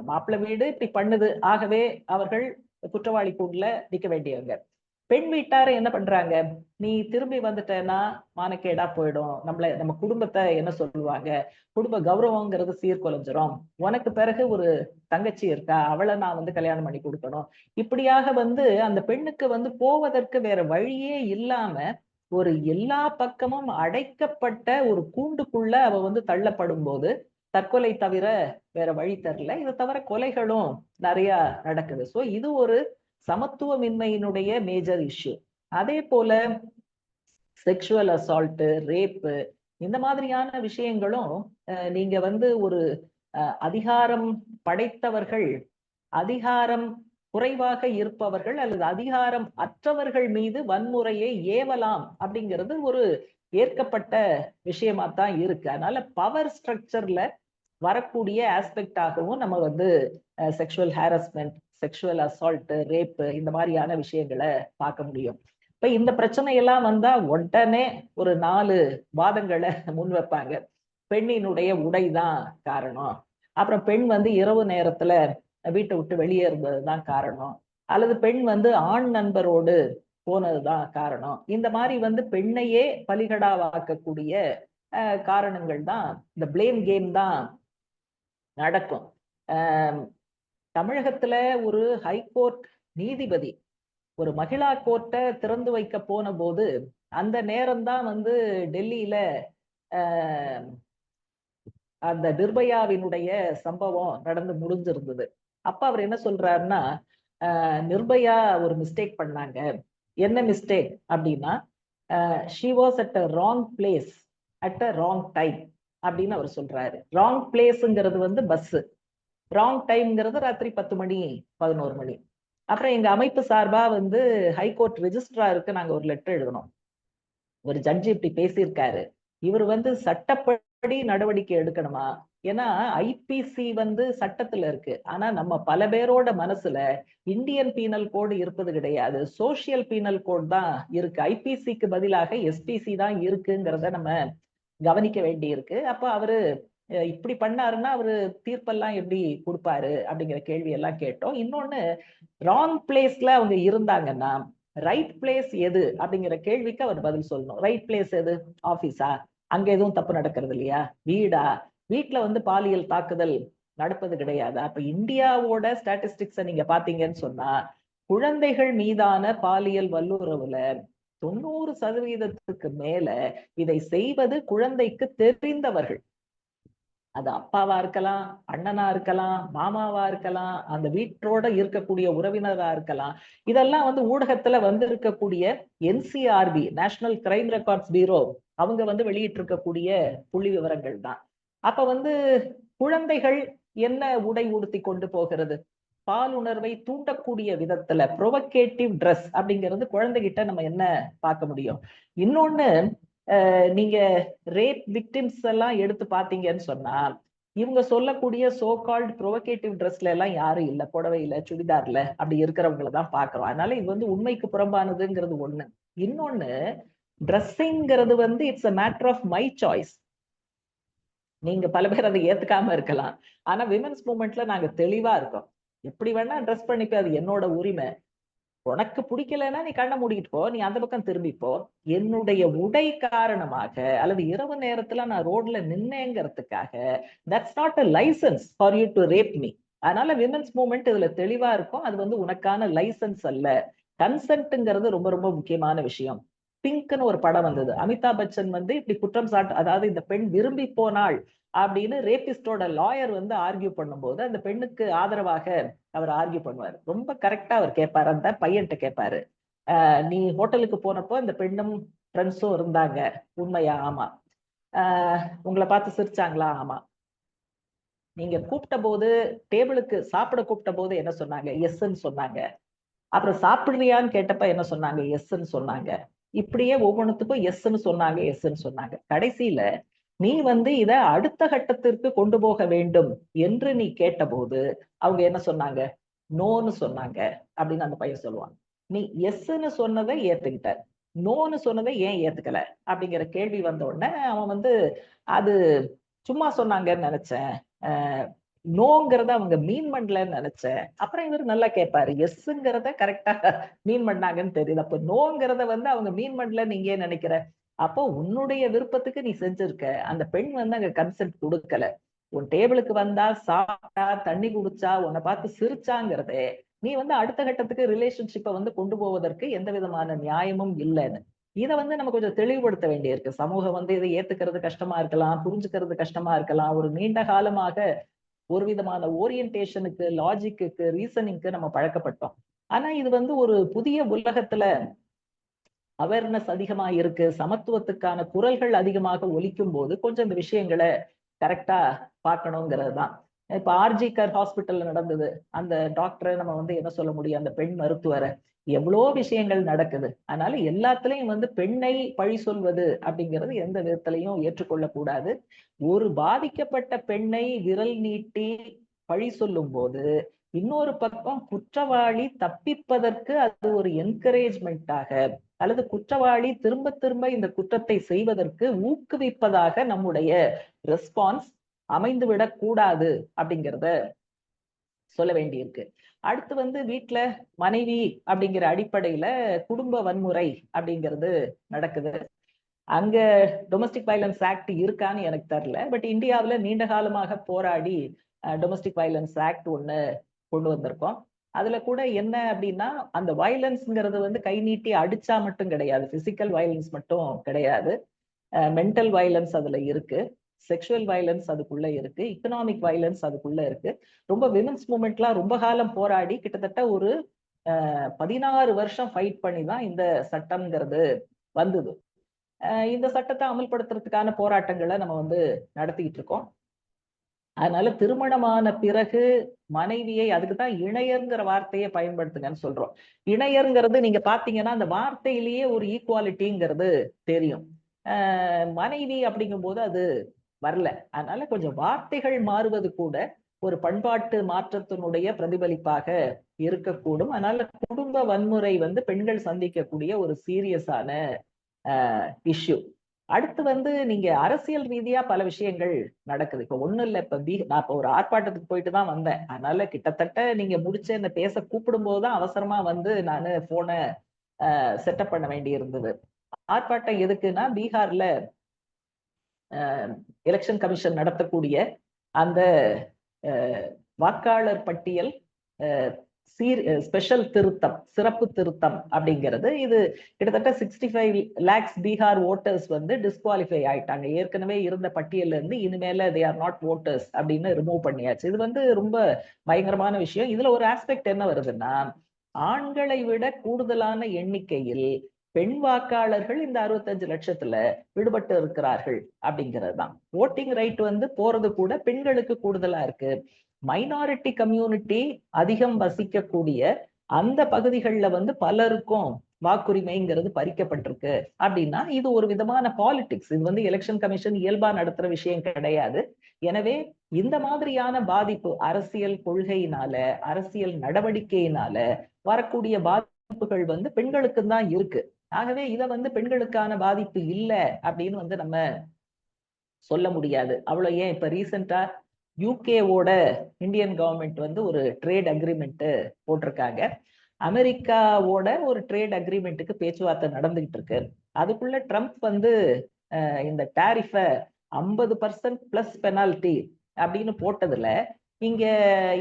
மாப்பிள்ளை வீடு இப்படி பண்ணுது, ஆகவே அவர்கள் குற்றவாளி கூண்டுல நிக்க வேண்டியவங்க. பெண் வீட்டாரை என்ன பண்றாங்க, நீ திரும்பி வந்துட்டேன்னா மானக்கேடா போயிடும், நம்ம குடும்பத்தை என்ன சொல்லுவாங்க, குடும்ப கௌரவங்கிறது சீர்குலைஞ்சிரும், உனக்கு பிறகு ஒரு தங்கச்சி இருக்கா, அவளை நான் வந்து கல்யாணம் பண்ணி கொடுக்கணும். இப்படியாக வந்து அந்த பெண்ணுக்கு வந்து போவதற்கு வேற வழியே இல்லாம ஒரு எல்லா பக்கமும் அடைக்கப்பட்ட ஒரு கூண்டுக்குள்ள அவ வந்து தள்ளப்படும் போது தற்கொலை தவிர வேற வழி தரல. இதை தவிர கொலைகளும் நிறைய நடக்குது. சோ இது ஒரு சமத்துவமின்மையினுடைய மேஜர் இஷ்யூ. அதே போல செக்ஷுவல் அசால்ட், ரேப்பு, இந்த மாதிரியான விஷயங்களும் நீங்க வந்து ஒரு அதிகாரம் படைத்தவர்கள், அதிகாரம் குறைவாக இருப்பவர்கள் அல்லது அதிகாரம் அற்றவர்கள் மீது வன்முறையை ஏவலாம் அப்படிங்கிறது ஒரு ஏற்கப்பட்ட விஷயமா தான் இருக்கு. அதனால பவர் ஸ்ட்ரக்சர்ல வரக்கூடிய ஆஸ்பெக்டாகவும் நம்ம வந்து sexual harassment, sexual assault, wrap இந்த மாதிரியான விஷயங்களை பார்க்க முடியும். இப்ப இந்த பிரச்சனை எல்லாம் வந்தா உடனே ஒரு 4 வாதங்களை முன் வைப்பாங்க. பெண்ணினுடைய உடைதான் காரணம், அப்புறம் பெண் வந்து இரவு நேரத்துல வீட்டை விட்டு வெளியே இருந்ததுதான் காரணம், அல்லது பெண் வந்து ஆண் நண்பரோடு போனதுதான் காரணம். இந்த மாதிரி வந்து பெண்ணையே பலிகடாவாக்கக்கூடிய காரணங்கள் தான், இந்த பிளேம் கேம் தான் நடக்கும். தமிழகத்துல ஒரு ஹைகோர்ட் நீதிபதி ஒரு மகிழா கோர்ட்டை திறந்து வைக்க போன போது அந்த நேரம் தான் வந்து டெல்லியில அந்த நிர்பயாவினுடைய சம்பவம் நடந்து முடிஞ்சிருந்தது. அப்ப அவர் என்ன சொல்றாருன்னா, நிர்பயா ஒரு மிஸ்டேக் பண்ணாங்க. என்ன மிஸ்டேக் அப்படின்னா, she was at a wrong place at a wrong time அப்படின்னு அவர் சொல்றாரு. ராங் பிளேஸ்ங்கிறது வந்து பஸ், ராங் டைம்ங்கிறது ராத்திரி 10 மணி 11 மணி. அப்புறம் எங்க அமைப்பு சார்பா வந்து ஹைகோர்ட் ரெஜிஸ்ட்ராருக்கு நாங்க ஒரு லெட்டர் எழுதணும். ஒரு ஜட்ஜி இப்படி பேசியிருக்காரு, இவர் வந்து சட்டப்படி நடவடிக்கை எடுக்கணுமா? ஏன்னா ஐபிசி வந்து சட்டத்துல இருக்கு, ஆனா நம்ம பல பேரோட மனசுல இந்தியன் பீனல் கோடு இருப்பது கிடையாது, சோசியல் பீனல் கோட் தான் இருக்கு. ஐபிசிக்கு பதிலாக எஸ்பிசி தான் இருக்குங்கிறத நம்ம கவனிக்க வேண்டி இருக்கு. அப்ப அவரு இப்படி பண்ணாருன்னா அவரு தீர்ப்பெல்லாம் எப்படி கொடுப்பாரு அப்படிங்கிற கேள்வி எல்லாம் கேட்டோம். இன்னொன்னு, ராங் பிளேஸ்ல அவங்க இருந்தாங்கன்னா ரைட் பிளேஸ் எது அப்படிங்கிற கேள்விக்கு அவர் பதில் சொல்லணும். ரைட் பிளேஸ் எது? ஆபீஸா? அங்க எதுவும் தப்பு நடக்கிறது இல்லையா? வீடா? வீட்டுல வந்து பாலியல் தாக்குதல் நடப்பது கிடையாது. அப்ப இந்தியாவோட ஸ்டாட்டிஸ்டிக்ஸை நீங்க பாத்தீங்கன்னு சொன்னா, குழந்தைகள் மீதான பாலியல் வல்லுறவுல 90% மேல இதை செய்வது குழந்தைக்கு தெரிந்தவர்கள். அது அப்பாவா இருக்கலாம், அண்ணனா இருக்கலாம், மாமாவா இருக்கலாம், அந்த வீட்டோட இருக்கக்கூடிய உறவினரா இருக்கலாம். இதெல்லாம் வந்து ஊடகத்துல வந்து இருக்கக்கூடிய NCRB, national crime records bureau, அவங்க வந்து வெளியிட்டு இருக்கக்கூடிய புள்ளி விவரங்கள் தான். அப்ப வந்து குழந்தைகள் என்ன உடை உடுத்தி கொண்டு போகிறது, பாலுணர்வை தூண்டக்கூடிய விதத்துல ப்ரொவகேட்டிவ் ட்ரெஸ் அப்படிங்கிறது குழந்தைகிட்ட நம்ம என்ன பார்க்க முடியும்? இன்னொன்னு, நீங்க ரேப் விக்டிம்ஸ் எல்லாம் எடுத்து பாத்தீங்கன்னு சொன்னா, இவங்க சொல்லக்கூடிய சோ கால்ட் ப்ரொவகேட்டிவ் ட்ரெஸ்ல எல்லாம் யாரும் இல்ல, புடவையில சுடிதார்ல அப்படி இருக்கிறவங்களை தான் பாக்குறோம். அதனால இது வந்து உண்மைக்கு புறம்பானதுங்கிறது ஒண்ணு. இன்னொன்னு, ட்ரெஸ்ஸிங்கிறது வந்து it's a matter of my choice. நீங்க பல பேர் அதை ஏத்துக்காம இருக்கலாம், ஆனா விமென்ஸ் மூவ்மெண்ட்ல நாங்க தெளிவா இருக்கோம். எப்படி வேணா ட்ரெஸ் பண்ணிக்க, அது என்னோட உரிமை. உனக்கு பிடிக்கலன்னா நீ கண்ணை மூடிட்டு போ, நீ அந்த பக்கம் திரும்பிப்போ. என்னுடைய உடை காரணமாக அல்லது இரவு நேரத்துல நான் ரோட்ல நின்னேங்கிறதுக்காக that's not a licence for you to rape me. அதனால விமென்ஸ் மூவ்மெண்ட் இதுல தெளிவா இருக்கும். அது வந்து உனக்கான லைசன்ஸ் அல்ல. கன்சென்ட்ங்கிறது ரொம்ப ரொம்ப முக்கியமான விஷயம். பிங்க்னு ஒரு படம் வந்தது. அமிதாப் பச்சன் வந்து இப்படி குற்றம் அதாவது இந்த பெண் விரும்பி போனாள் அப்படின்னு ரேபிஸ்டோட லாயர் வந்து ஆர்கியூ பண்ணும்போது அந்த பெண்ணுக்கு ஆதரவாக அவர் ஆர்கியூ பண்ணுவார். ரொம்ப கரெக்டா அவர் கேட்பாரு, அந்த பையன்கிட்ட கேட்பாரு, நீ ஹோட்டலுக்கு போனப்போ இந்த பெண்ணும் ஃப்ரெண்ட்ஸும் இருந்தாங்க, உண்மையா? ஆமா. உங்களை பார்த்து சிரிச்சாங்களா? ஆமா. நீங்க கூப்பிட்ட போது, டேபிளுக்கு சாப்பிட கூப்பிட்ட போது என்ன சொன்னாங்க? எஸ்ன்னு சொன்னாங்க. அப்புறம் சாப்பிடுறியான்னு கேட்டப்ப என்ன சொன்னாங்க? எஸ்ன்னு சொன்னாங்க. இப்படியே ஒவ்வொன்றுத்துக்கும் எஸ்ன்னு சொன்னாங்க, எஸ்ன்னு சொன்னாங்க. கடைசியில நீ வந்து இத அடுத்த கட்டத்திற்கு கொண்டு போக வேண்டும் என்று நீ கேட்டபோது அவங்க என்ன சொன்னாங்க? நோன்னு சொன்னாங்க அப்படின்னு அந்த பையன் சொல்லுவான். நீ எஸ்ன்னு சொன்னதை ஏத்துக்கிட்ட, நோன்னு சொன்னதை ஏன் ஏத்துக்கல அப்படிங்கிற கேள்வி வந்த உடனே அவன் வந்து அது சும்மா சொன்னாங்கன்னு நினைச்சேன், நோங்கிறத அவங்க மீன் பண்ணலன்னு நினைச்சேன். அப்புறம் இவர் நல்லா கேட்பாரு, எஸ்ங்கிறத கரெக்டா மீன் பண்ணாங்கன்னு தெரியுது, அப்ப நோங்கிறத வந்து அவங்க மீன் பண்ணல நீங்க ஏன் நினைக்கிற? அப்போ உன்னுடைய விருப்பத்துக்கு நீ செஞ்சிருக்க, அந்த பெண் வந்து அங்க கன்சென்ட் கொடுக்கல. உன் டேபிளுக்கு வந்தா, சாப்பிட்டா, தண்ணி குடிச்சா, உன்னை பார்த்து சிரிச்சாங்கிறதே நீ வந்து அடுத்த கட்டத்துக்கு ரிலேஷன்ஷிப்பை வந்து கொண்டு போவதற்கு எந்த விதமான நியாயமும் இல்லைன்னு. இதை வந்து நம்ம கொஞ்சம் தெளிவுபடுத்த வேண்டியிருக்கு. சமூகம் வந்து இதை ஏத்துக்கிறது கஷ்டமா இருக்கலாம், புரிஞ்சுக்கிறது கஷ்டமா இருக்கலாம். ஒரு நீண்ட காலமாக ஒரு விதமான ஓரியன்டேஷனுக்கு, லாஜிக்கு, ரீசனிங்க்கு நம்ம பழக்கப்பட்டோம். ஆனா இது வந்து ஒரு புதிய உலகத்துல அவேர்னஸ் அதிகமா இருக்கு, சமத்துவத்துக்கான குரல்கள் அதிகமாக ஒலிக்கும் போது கொஞ்சம் இந்த விஷயங்களை கரெக்டா பார்க்கணுங்கிறது தான். இப்ப ஆர்ஜிகர் ஹாஸ்பிட்டல்ல நடந்தது, அந்த டாக்டரை நம்ம வந்து என்ன சொல்ல முடியும், அந்த பெண் மருத்துவரை, எவ்வளோ விஷயங்கள் நடக்குது. அதனால எல்லாத்துலயும் வந்து பெண்ணை பழி சொல்வது அப்படிங்கிறது எந்த விதத்திலையும் ஏற்றுக்கொள்ளக்கூடாது. ஒரு பாதிக்கப்பட்ட பெண்ணை விரல் நீட்டி பழி சொல்லும் போது இன்னொரு பக்கம் குற்றவாளி தப்பிப்பதற்கு அது ஒரு என்கரேஜ்மெண்டாக அல்லது குற்றவாளி திரும்ப திரும்ப இந்த குற்றத்தை செய்வதற்கு ஊக்குவிப்பதாக நம்முடைய ரெஸ்பான்ஸ் அமைந்துவிடக் கூடாது அப்படிங்கிறத சொல்ல வேண்டியிருக்கு. அடுத்து வந்து வீட்டுல மனைவி அப்படிங்கிற அடிப்படையில குடும்ப வன்முறை அப்படிங்கிறது நடக்குது. அங்க டொமஸ்டிக் வயலன்ஸ் ஆக்ட் இருக்கான்னு எனக்கு தெரியல. பட் இந்தியாவுல நீண்ட காலமாக போராடி டொமஸ்டிக் வயலன்ஸ் ஆக்ட் ஒண்ணு கொண்டு வந்திருக்கோம். அதுல கூட என்ன அப்படின்னா, அந்த வயலன்ஸ்ங்கிறது வந்து கை நீட்டி அடிச்சா மட்டும் கிடையாது, பிசிக்கல் வயலன்ஸ் மட்டும் கிடையாது, மென்டல் வயலன்ஸ் அதுல இருக்கு, செக்ஷுவல் வயலன்ஸ் அதுக்குள்ள இருக்கு, எக்கனாமிக் வயலன்ஸ் அதுக்குள்ள இருக்கு. ரொம்ப விமென்ஸ் மூவ்மெண்ட்லாம் ரொம்ப காலம் போராடி கிட்டத்தட்ட ஒரு 16 வருஷம் ஃபைட் பண்ணி தான் இந்த சட்டம்ங்கிறது வந்தது. இந்த சட்டத்தை அமல்படுத்துறதுக்கான போராட்டங்களை நம்ம வந்து நடத்திக்கிட்டு இருக்கோம். அதனால திருமணமான பிறகு மனைவியை, அதுக்குதான் இணையர்ங்கிற வார்த்தையை பயன்படுத்துங்கன்னு சொல்றோம். இணையர்ங்கிறது நீங்க பாத்தீங்கன்னா அந்த வார்த்தையிலேயே ஒரு ஈக்குவாலிட்டிங்கிறது தெரியும். மனைவி அப்படிங்கும் போது அது வரல. அதனால கொஞ்சம் வார்த்தைகள் மாறுவது கூட ஒரு பண்பாட்டு மாற்றத்தினுடைய பிரதிபலிப்பாக இருக்கக்கூடும். அதனால குடும்ப வன்முறை வந்து பெண்கள் சந்திக்கக்கூடிய ஒரு சீரியஸான இஷ்யூ. அடுத்து வந்து நீங்க அரசியல் ரீதியா பல விஷயங்கள் நடக்குது. இப்ப ஒண்ணும் இல்ல, இப்ப நான் இப்ப ஒரு ஆர்ப்பாட்டத்துக்கு போயிட்டு தான் வந்தேன். அதனால கிட்டத்தட்ட நீங்க முடிச்ச இந்த பேச கூப்பிடும் போதுதான் அவசரமா வந்து நானு போனை செட்டப் பண்ண வேண்டி இருந்தது. ஆர்ப்பாட்டம் எதுக்குன்னா, பீகார்ல எலெக்ஷன் கமிஷன் நடத்தக்கூடிய அந்த வாக்காளர் பட்டியல் ஸ்பெஷல் திருத்தம், சிறப்பு திருத்தம் அப்படிங்கிறது, இது கிட்டத்தட்ட 65 lakhs பீகார் ஓட்டர்ஸ் வந்து டிஸ்குவாலிஃபை ஆயிட்டாங்க. ஏற்கனவே இருந்த பட்டியல்ல இருந்து இனிமேல தே ஆர் நாட் ஓட்டர்ஸ் அப்படின்னு ரிமூவ் பண்ணியாச்சு. இது வந்து ரொம்ப பயங்கரமான விஷயம். இதுல ஒரு ஆஸ்பெக்ட் என்ன வருதுன்னா, ஆண்களை விட கூடுதலான எண்ணிக்கையில் பெண் வாக்காளர்கள் இந்த 65 லட்சத்துல விடுபட்டு இருக்கிறார்கள் அப்படிங்கிறது தான். ஓட்டிங் ரைட் வந்து போறது கூட பெண்களுக்கு கூடுதலா இருக்கு. மைனாரிட்டி கம்யூனிட்டி அதிகம் வசிக்கக்கூடிய அந்த பகுதிகளில் வந்து பலருக்கும் வாக்குரிமைங்கிறது பறிக்கப்பட்டிருக்கு அப்படின்னா இது ஒரு விதமான பாலிடிக்ஸ். இது வந்து எலெக்ஷன் கமிஷன் இயல்பா நடத்துற விஷயம் கிடையாது. எனவே இந்த மாதிரியான பாதிப்பு அரசியல் கொள்கையினால, அரசியல் நடவடிக்கையினால வரக்கூடிய பாதிப்புகள் வந்து பெண்களுக்கு தான் இருக்கு. ஆகவே இதை வந்து பெண்களுக்கான பாதிப்பு இல்லை அப்படின்னு வந்து நம்ம சொல்ல முடியாது. அவ்வளவு ஏன், இப்ப ரீசெண்டா யூகேவோட இந்தியன் கவர்மெண்ட் வந்து ஒரு ட்ரேட் அக்ரிமெண்ட் போட்டிருக்காங்க. அமெரிக்காவோட ஒரு ட்ரேட் அக்ரிமெண்ட்டுக்கு பேச்சுவார்த்தை நடந்துகிட்டு இருக்கு. அதுக்குள்ள ட்ரம்ப் வந்து இந்த டாரிஃபை 50% பிளஸ் பெனால்டி அப்படின்னு போட்டதுல இங்க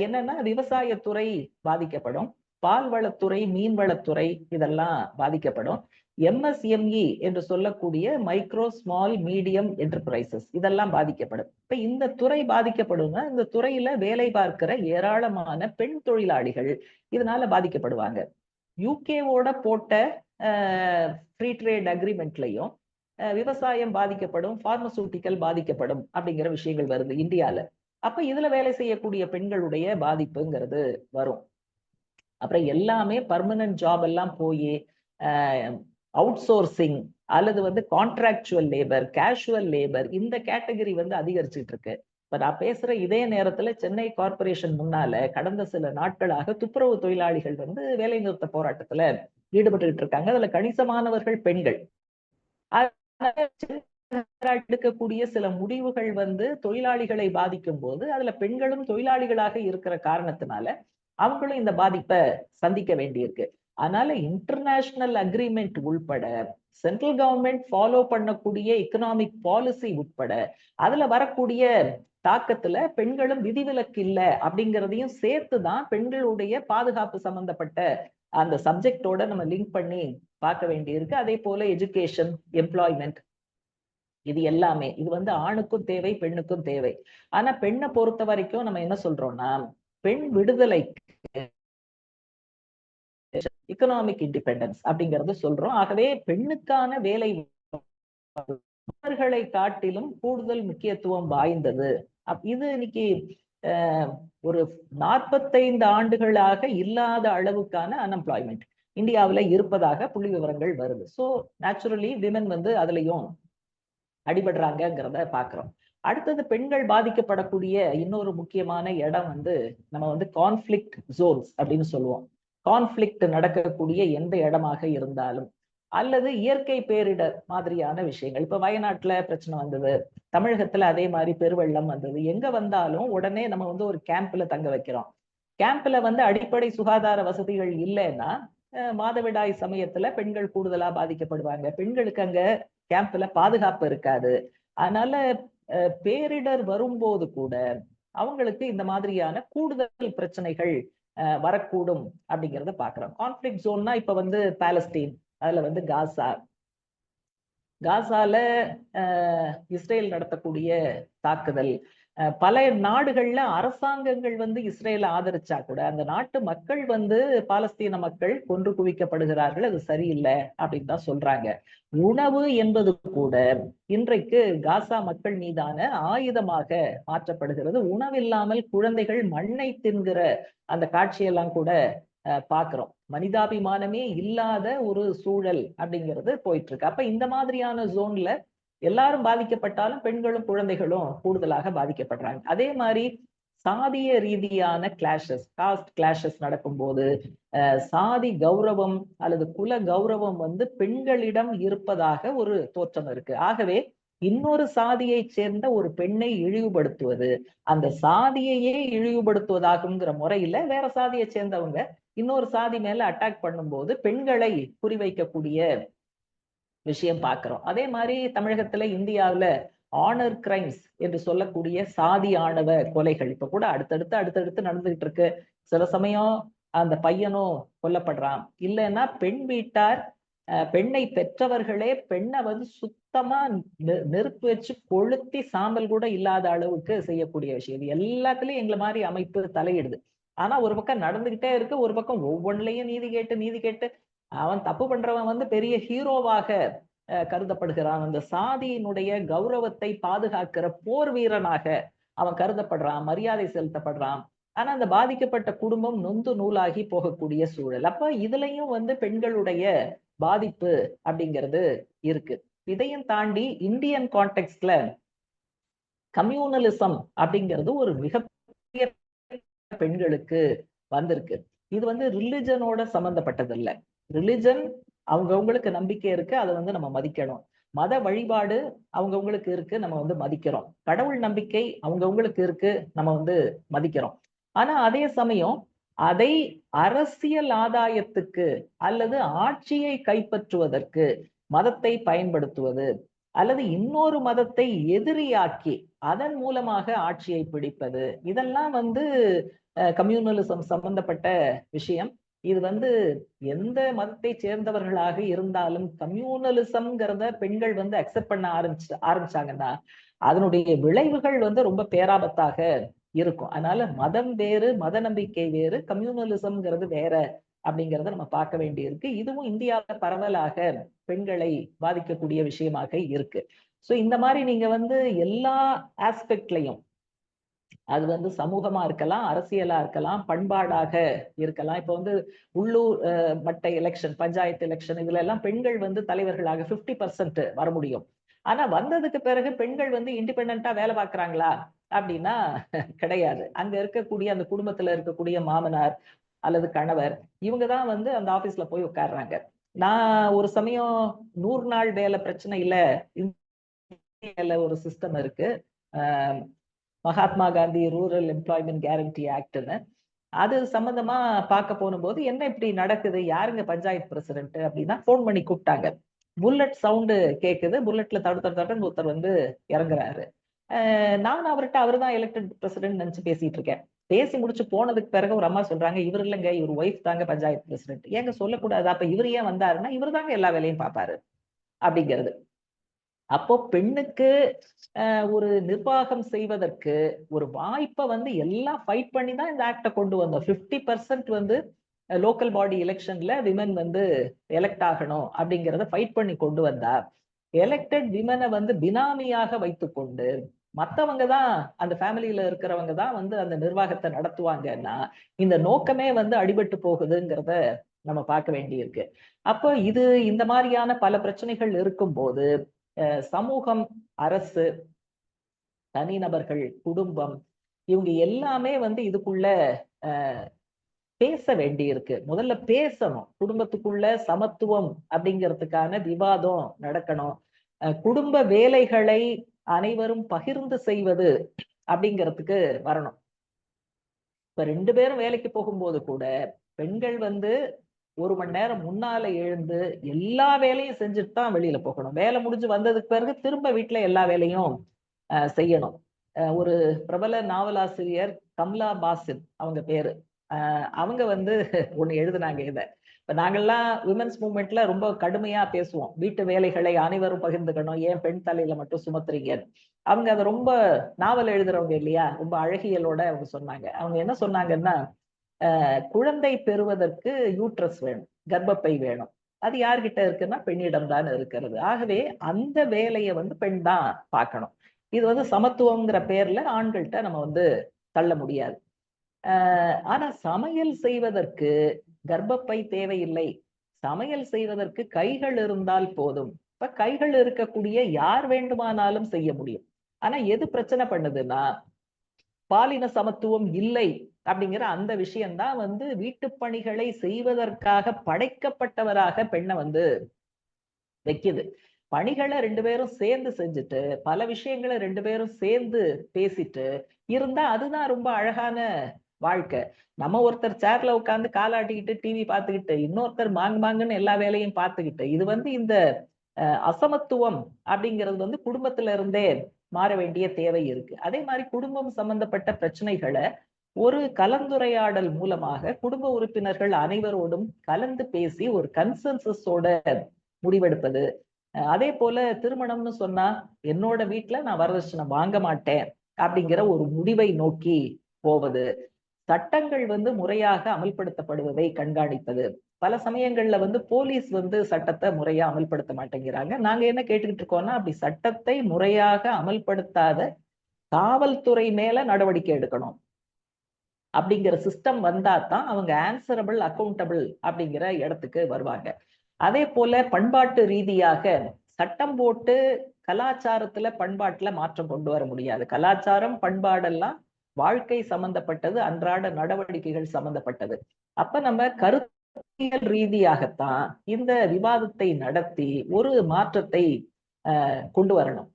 என்னன்னா விவசாயத்துறை பாதிக்கப்படும், பால்வளத்துறை, மீன்வளத்துறை இதெல்லாம் பாதிக்கப்படும். MSME என்று சொல்லக்கூடிய மைக்ரோ ஸ்மால் மீடியம் என்டர்பிரைசஸ் இதெல்லாம் பாதிக்கப்படும். இப்ப இந்த துறை பாதிக்கப்படும்னா இந்த துறையில வேலை பார்க்கிற ஏராளமான பெண் தொழிலாளிகள் இதனால பாதிக்கப்படுவாங்க. யூகேவோட போட்ட ஃப்ரீ ட்ரேட் அக்ரிமெண்ட்லயும் விவசாயம் பாதிக்கப்படும், பார்மசூட்டிக்கல் பாதிக்கப்படும் அப்படிங்கிற விஷயங்கள் வருது இந்தியால. அப்ப இதுல வேலை செய்யக்கூடிய பெண்களுடைய பாதிப்புங்கிறது வரும். அப்புறம் எல்லாமே பர்மனன்ட் ஜாப் எல்லாம் போய் அவுட் சோர்சிங் அல்லது வந்து கான்ட்ராக்சுவல் லேபர், கேஷுவல் லேபர் இந்த கேட்டகரி வந்து அதிகரிச்சுட்டு இருக்கு. இப்ப நான் பேசுற இதே நேரத்துல சென்னை கார்பரேஷன் முன்னால கடந்த சில நாட்களாக துப்புரவு தொழிலாளிகள் வந்து வேலை நிறுத்த போராட்டத்துல ஈடுபட்டு இருக்காங்க. அதுல கணிசமானவர்கள் பெண்கள். எடுக்கக்கூடிய சில முடிவுகள் வந்து தொழிலாளிகளை பாதிக்கும் போது அதுல பெண்களும் தொழிலாளிகளாக இருக்கிற காரணத்தினால அவங்களும் இந்த பாதிப்பை சந்திக்க வேண்டியிருக்கு. அதனால இன்டர்நேஷனல் அக்ரிமெண்ட் உள்பட சென்ட்ரல் கவர்மெண்ட் ஃபாலோ பண்ணக்கூடிய எக்கனாமிக் பாலிசி உட்பட அதுல வரக்கூடிய தாக்கத்துல பெண்களும் விதிவிலக்கு இல்லை அப்படிங்கிறதையும் சேர்த்துதான் பெண்களுடைய பாதுகாப்பு சம்பந்தப்பட்ட அந்த சப்ஜெக்டோட நம்ம லிங்க் பண்ணி பார்க்க வேண்டியிருக்கு. அதே போல எஜுகேஷன், எம்ப்ளாய்மெண்ட் இது எல்லாமே இது வந்து ஆணுக்கும் தேவை, பெண்ணுக்கும் தேவை. ஆனா பெண்ணை பொறுத்த வரைக்கும் நம்ம என்ன சொல்றோம்னா பெண் விடுதலை எக்கனாமிக் இண்டிபெண்டன்ஸ் அப்படிங்கறது சொல்றோம். ஆகவே பெண்ணுக்கான வேலை காட்டிலும் கூடுதல் முக்கியத்துவம் வாய்ந்தது. இது இன்னைக்கு ஒரு 45 ஆண்டுகளாக இல்லாத அளவுக்கான அன்எம்ப்ளாய்மெண்ட் இந்தியாவில இருப்பதாக புள்ளி விவரங்கள் வருது. ஸோ நேச்சுரலி விமன் வந்து அதுலயும் அடிபடுறாங்கிறத பாக்குறோம். அடுத்தது பெண்கள் பாதிக்கப்படக்கூடிய இன்னொரு முக்கியமான இடம் வந்து நம்ம வந்து கான்ஃபிளிக்ட் ஜோன்ஸ் அப்படின்னு சொல்லுவோம். கான்ஃபிளிக்ட் நடக்கக்கூடிய எந்த இடமாக இருந்தாலும் அல்லது இயற்கை பேரிடர் மாதிரியான விஷயங்கள். இப்ப வயநாட்டுல பிரச்சனை வந்தது, தமிழகத்துல அதே மாதிரி பெருவெள்ளம் வந்தது. எங்க வந்தாலும் உடனே நம்ம வந்து ஒரு கேம்ப்ல தங்க வைக்கிறோம். கேம்ப்ல வந்து அடிப்படை சுகாதார வசதிகள் இல்லைன்னா மாதவிடாய் சமயத்துல பெண்கள் கூடுதலா பாதிக்கப்படுவாங்க. பெண்களுக்கு அங்க கேம்ப்ல பாதுகாப்பு இருக்காது. அதனால பேரிடர் வரும்போது கூட அவங்களுக்கு இந்த மாதிரியான கூடுதல் பிரச்சனைகள் வரக்கூடும் அப்படிங்கிறத பாக்குறோம். கான்ஃபிளிக்ட் ஜோன்னா இப்ப வந்து பாலஸ்தீன், அதுல வந்து காசால இஸ்ரேல் நடத்தக்கூடிய தாக்குதல், பல நாடுகள்ல அரசாங்கங்கள் வந்து இஸ்ரேலை ஆதரிச்சா கூட அந்த நாட்டு மக்கள் வந்து பாலஸ்தீன மக்கள் கொன்று குவிக்கப்படுகிறார்கள், அது சரியில்லை அப்படின்னு தான் சொல்றாங்க. உணவு என்பது கூட இன்றைக்கு காசா மக்கள் மீதான ஆயுதமாக மாற்றப்படுகிறது. உணவில்லாமல் குழந்தைகள் மண்ணை தின்கிற அந்த காட்சியெல்லாம் கூட பாக்குறோம். மனிதாபிமானமே இல்லாத ஒரு சூழல் அப்படிங்கிறது போயிட்டு இருக்கு. அப்ப இந்த மாதிரியான ஜோன்ல எல்லாரும் பாதிக்கப்பட்டாலும் பெண்களும் குழந்தைகளும் கூடுதலாக பாதிக்கப்படுறாங்க. அதே மாதிரி சாதிய ரீதியான கிளாஷஸ், காஸ்ட் கிளாஷஸ் நடக்கும்போது சாதி கௌரவம் அல்லது குல கௌரவம் வந்து பெண்களிடம் இருப்பதாக ஒரு தோற்றம் இருக்கு. ஆகவே இன்னொரு சாதியை சேர்ந்த ஒரு பெண்ணை இழிவுபடுத்துவது அந்த சாதியையே இழிவுபடுத்துவதாகுங்கிற முறையில வேற சாதியை சேர்ந்தவங்க இன்னொரு சாதி மேல அட்டாக் பண்ணும்போது பெண்களை குறிவைக்கக்கூடிய விஷயம் பார்க்கிறோம். அதே மாதிரி தமிழகத்துல, இந்தியாவில ஆனர் கிரைம்ஸ் என்று சொல்லக்கூடிய சாதி ஆணவ கொலைகள் இப்ப கூட அடுத்தடுத்து நடந்துகிட்டு இருக்கு. சில சமயம் அந்த பையனும் கொல்லப்படுறான். இல்லைன்னா பெண் வீட்டார் பெண்ணை பெற்றவர்களே பெண்ணை வந்து சுத்தமா நெருப்பு வச்சு கொளுத்தி சாம்பல் கூட இல்லாத அளவுக்கு செய்யக்கூடிய விஷயம். இது எல்லாத்துலயும் எங்களை மாதிரி அமைப்பு தலையிடுது. ஆனா ஒரு பக்கம் நடந்துகிட்டே இருக்கு, ஒரு பக்கம் ஒவ்வொன்றிலையும் நீதி கேட்டு அவன் தப்பு பண்றவன் வந்து பெரிய ஹீரோவாக கருதப்படுகிறான். அந்த சாதியினுடைய கௌரவத்தை பாதுகாக்கிற போர் வீரனாக அவன் கருதப்படுறான், மரியாதை செலுத்தப்படுறான். ஆனா அந்த பாதிக்கப்பட்ட குடும்பம் நொந்து நூலாகி போகக்கூடிய சூழல். அப்ப இதுலயும் வந்து பெண்களுடைய பாதிப்பு அப்படிங்கிறது இருக்கு. இதையும் தாண்டி இந்தியன் கான்டெக்ட்ல கம்யூனலிசம் அப்படிங்கிறது ஒரு மிகப்பெரிய பெண்களுக்கு வந்திருக்கு. இது வந்து ரிலிஜனோட சம்பந்தப்பட்டது இல்ல. ரிலிஜன் அவங்கவுங்களுக்கு நம்பிக்கை இருக்கு, அதை வந்து நம்ம மதிக்கணும். மத வழிபாடு அவங்கவுங்களுக்கு இருக்கு, நம்ம வந்து மதிக்கிறோம். கடவுள் நம்பிக்கை அவங்கவுங்களுக்கு இருக்கு, நம்ம வந்து மதிக்கிறோம். ஆனா அதே சமயம் அதை அரசியல் ஆதாயத்துக்கு அல்லது ஆட்சியை கைப்பற்றுவதற்கு மதத்தை பயன்படுத்துவது அல்லது இன்னொரு மதத்தை எதிரியாக்கி அதன் மூலமாக ஆட்சியை பிடிப்பது, இதெல்லாம் வந்து கம்யூனலிசம் சம்பந்தப்பட்ட விஷயம். இது வந்து எந்த மதத்தை சேர்ந்தவர்களாக இருந்தாலும் கம்யூனலிசம்ங்கிறத பெண்கள் வந்து அக்செப்ட் பண்ண ஆரம்பிச்சாங்கன்னா அதனுடைய விளைவுகள் வந்து ரொம்ப பேராபத்தாக இருக்கும். அதனால மதம் வேறு, மத நம்பிக்கை வேறு, கம்யூனலிசம்ங்கிறது வேற அப்படிங்கிறத நம்ம பார்க்க வேண்டி இருக்கு. இதுவும் இந்தியாவில் பரவலாக பெண்களை பாதிக்கக்கூடிய விஷயமாக இருக்கு. சோ இந்த மாதிரி நீங்க வந்து எல்லா ஆஸ்பெக்ட்லையும், அது வந்து சமூகமா இருக்கலாம், அரசியலா இருக்கலாம், பண்பாடாக இருக்கலாம். இப்ப வந்து உள்ளூர் மட்ட எலெக்ஷன், பஞ்சாயத்து எலெக்ஷன், இதுல எல்லாம் பெண்கள் வந்து தலைவர்களாக 50% வர முடியும். ஆனா வந்ததுக்கு பிறகு பெண்கள் வந்து இண்டிபெண்டா வேலை பார்க்கறாங்களா அப்படின்னா கிடையாது. அங்க இருக்கக்கூடிய அந்த குடும்பத்துல இருக்கக்கூடிய மாமனார் அல்லது கணவர், இவங்கதான் வந்து அந்த ஆபீஸ்ல போய் உட்கார்றாங்க. நான் ஒரு சமயம் 100 நாள் வேலை பிரச்சனை இல்ல, இந்தியால ஒரு சிஸ்டம் இருக்கு, Mahatma Gandhi rural employment guarantee ஆக்ட்னு. அது சம்பந்தமா பார்க்க போகும்போது என்ன இப்படி நடக்குது, யாருங்க பஞ்சாயத்து பிரசிடென்ட் அப்படின்னா போன் பண்ணி கூப்பிட்டாங்க. புல்லட் சவுண்டு கேக்குது, புல்லட்ல தடு தடு தடுன்னு ஒருத்தர் வந்து இறங்குறாரு. நான் அவர்கிட்ட அவர் தான் எலெக்டட் பிரசிடென்ட் நினைச்சு பேசிட்டு இருக்கேன். பேசி முடிச்சு போனதுக்கு பிறகு ஒரு அம்மா சொல்றாங்க, இவர் இல்லைங்க, இவர் ஒய்ஃப் தாங்க பஞ்சாயத்து பிரசிடென்ட். ஏங்க சொல்லக்கூடாது, அப்ப இவர் ஏன் வந்தாருன்னா இவர் தாங்க எல்லா வேலையும் பார்ப்பாரு அப்படிங்கிறது. அப்போ பெண்ணுக்கு ஒரு நிர்வாகம் செய்வதற்கு ஒரு வாய்ப்பை வந்து எல்லாம் ஃபைட் பண்ணி தான் இந்த ஆக்டை கொண்டு வந்தோம். 50% வந்து லோக்கல் பாடி எலெக்ஷன்ல விமன் வந்து எலெக்ட் ஆகணும் அப்படிங்கிறத ஃபைட் பண்ணி கொண்டு வந்தா, எலெக்டட் விமனை வந்து பினாமியாக வைத்துக்கொண்டு மத்தவங்க தான், அந்த ஃபேமிலியில இருக்கிறவங்க தான் வந்து அந்த நிர்வாகத்தை நடத்துவாங்கன்னா இந்த நோக்கமே வந்து அடிபட்டு போகுதுங்கிறத நம்ம பார்க்க வேண்டி இருக்கு. அப்போ இது இந்த மாதிரியான பல பிரச்சனைகள் இருக்கும்போது சமூகம், அரசு, தனிநபர்கள், குடும்பம், இவங்க எல்லாமே வந்து இதுக்குள்ள பேச வேண்டி இருக்கு. முதல்ல பேசணும். குடும்பத்துக்குள்ள சமத்துவம் அப்படிங்கிறதுக்கான விவாதம் நடக்கணும். குடும்ப வேலைகளை அனைவரும் பகிர்ந்து செய்வது அப்படிங்கிறதுக்கு வரணும். இப்ப 2 பேரும் வேலைக்கு போகும்போது கூட பெண்கள் வந்து 1 மணி நேரம் முன்னால எழுந்து எல்லா வேலையும் செஞ்சுட்டு தான் வெளியில போகணும். வேலை முடிஞ்சு வந்ததுக்கு பிறகு திரும்ப வீட்டுல எல்லா வேலையும் செய்யணும். ஒரு பிரபல நாவலாசிரியர் கமலா பாசின் அவங்க பேரு. அவங்க வந்து ஒண்ணு எழுதுனாங்க இத. இப்ப நாங்கெல்லாம் விமென்ஸ் மூவ்மெண்ட்ல ரொம்ப கடுமையா பேசுவோம். வீட்டு வேலைகளை அனைவரும் பகிர்ந்துக்கணும், ஏன் பெண் தலையில மட்டும் சுமத்துறீங்க. அவங்க அதை ரொம்ப, நாவல் எழுதுறவங்க இல்லையா, ரொம்ப அழகியலோட அவங்க சொன்னாங்க. அவங்க என்ன சொன்னாங்கன்னா, குழந்தை பெறுவதற்கு யூட்ரஸ் வேணும், கர்ப்பப்பை வேணும். அது யார்கிட்ட இருக்குன்னா பெண்ணிடம் தான் இருக்கிறது. ஆகவே அந்த வேலையை வந்து பெண் தான் பார்க்கணும். இது வந்து சமத்துவம்ங்கிற பேர்ல ஆண்கள்கிட்ட நம்ம வந்து தள்ள முடியாது. ஆனா சமையல் செய்வதற்கு கர்ப்பப்பை தேவையில்லை. சமையல் செய்வதற்கு கைகள் இருந்தால் போதும். இப்ப கைகள் இருக்கக்கூடிய யார் வேண்டுமானாலும் செய்ய முடியும். ஆனா எது பிரச்சனை பண்ணுதுன்னா, பாலின சமத்துவம் இல்லை அப்படிங்கிற அந்த விஷயம்தான் வந்து வீட்டு பணிகளை செய்வதற்காக படைக்கப்பட்டவராக பெண்ணை வந்து வைக்குது. பணிகளை 2 பேரும் சேர்ந்து செஞ்சுட்டு, பல விஷயங்களை 2 பேரும் சேர்ந்து பேசிட்டு இருந்தா அதுதான் ரொம்ப அழகான வாழ்க்கை. நம்ம ஒருத்தர் சேர்ல உட்கார்ந்து காலாட்டிக்கிட்டு டிவி பார்த்துக்கிட்டு, இன்னொருத்தர் மாங்கு மாங்குன்னு எல்லா வேலையும் பார்த்துக்கிட்டு, இது வந்து இந்த அசமத்துவம் அப்படிங்கிறது வந்து குடும்பத்துல இருந்தே மாற வேண்டிய தேவை இருக்கு. அதே மாதிரி குடும்பம் சம்பந்தப்பட்ட பிரச்சனைகளை ஒரு கலந்துரையாடல் மூலமாக குடும்ப உறுப்பினர்கள் அனைவரோடும் கலந்து பேசி ஒரு கன்சென்சஸோட முடிவெடுப்பது. அதே போல திருமணம்னு சொன்னா என்னோட வீட்டுல நான் வரதட்சணை வாங்க மாட்டேன் அப்படிங்கிற ஒரு முடிவை நோக்கி போவது. சட்டங்கள் வந்து முறையாக அமல்படுத்தப்படுவதை கண்காணிப்பது. பல சமயங்கள்ல வந்து போலீஸ் வந்து சட்டத்தை முறையா அமல்படுத்த மாட்டேங்கிறாங்க. நாங்க என்ன கேட்டுக்கிட்டு இருக்கோம்னா, அப்படி சட்டத்தை முறையாக அமல்படுத்தாத காவல்துறை மேல நடவடிக்கை எடுக்கணும் அப்படிங்கிற சிஸ்டம் வந்தா தான் அவங்க ஆன்சரபிள், அக்கௌண்டபிள் அப்படிங்கிற இடத்துக்கு வருவாங்க. அதே போல பண்பாட்டு ரீதியாக சட்டம் போட்டு கலாச்சாரத்துல பண்பாட்டுல மாற்றம் கொண்டு வர முடியாது. கலாச்சாரம், பண்பாடெல்லாம் வாழ்க்கை சம்பந்தப்பட்டது, அன்றாட நடவடிக்கைகள் சம்பந்தப்பட்டது. அப்ப நம்ம கருத்தியல் ரீதியாகத்தான் இந்த விவாதத்தை நடத்தி ஒரு மாற்றத்தை கொண்டு வரணும்.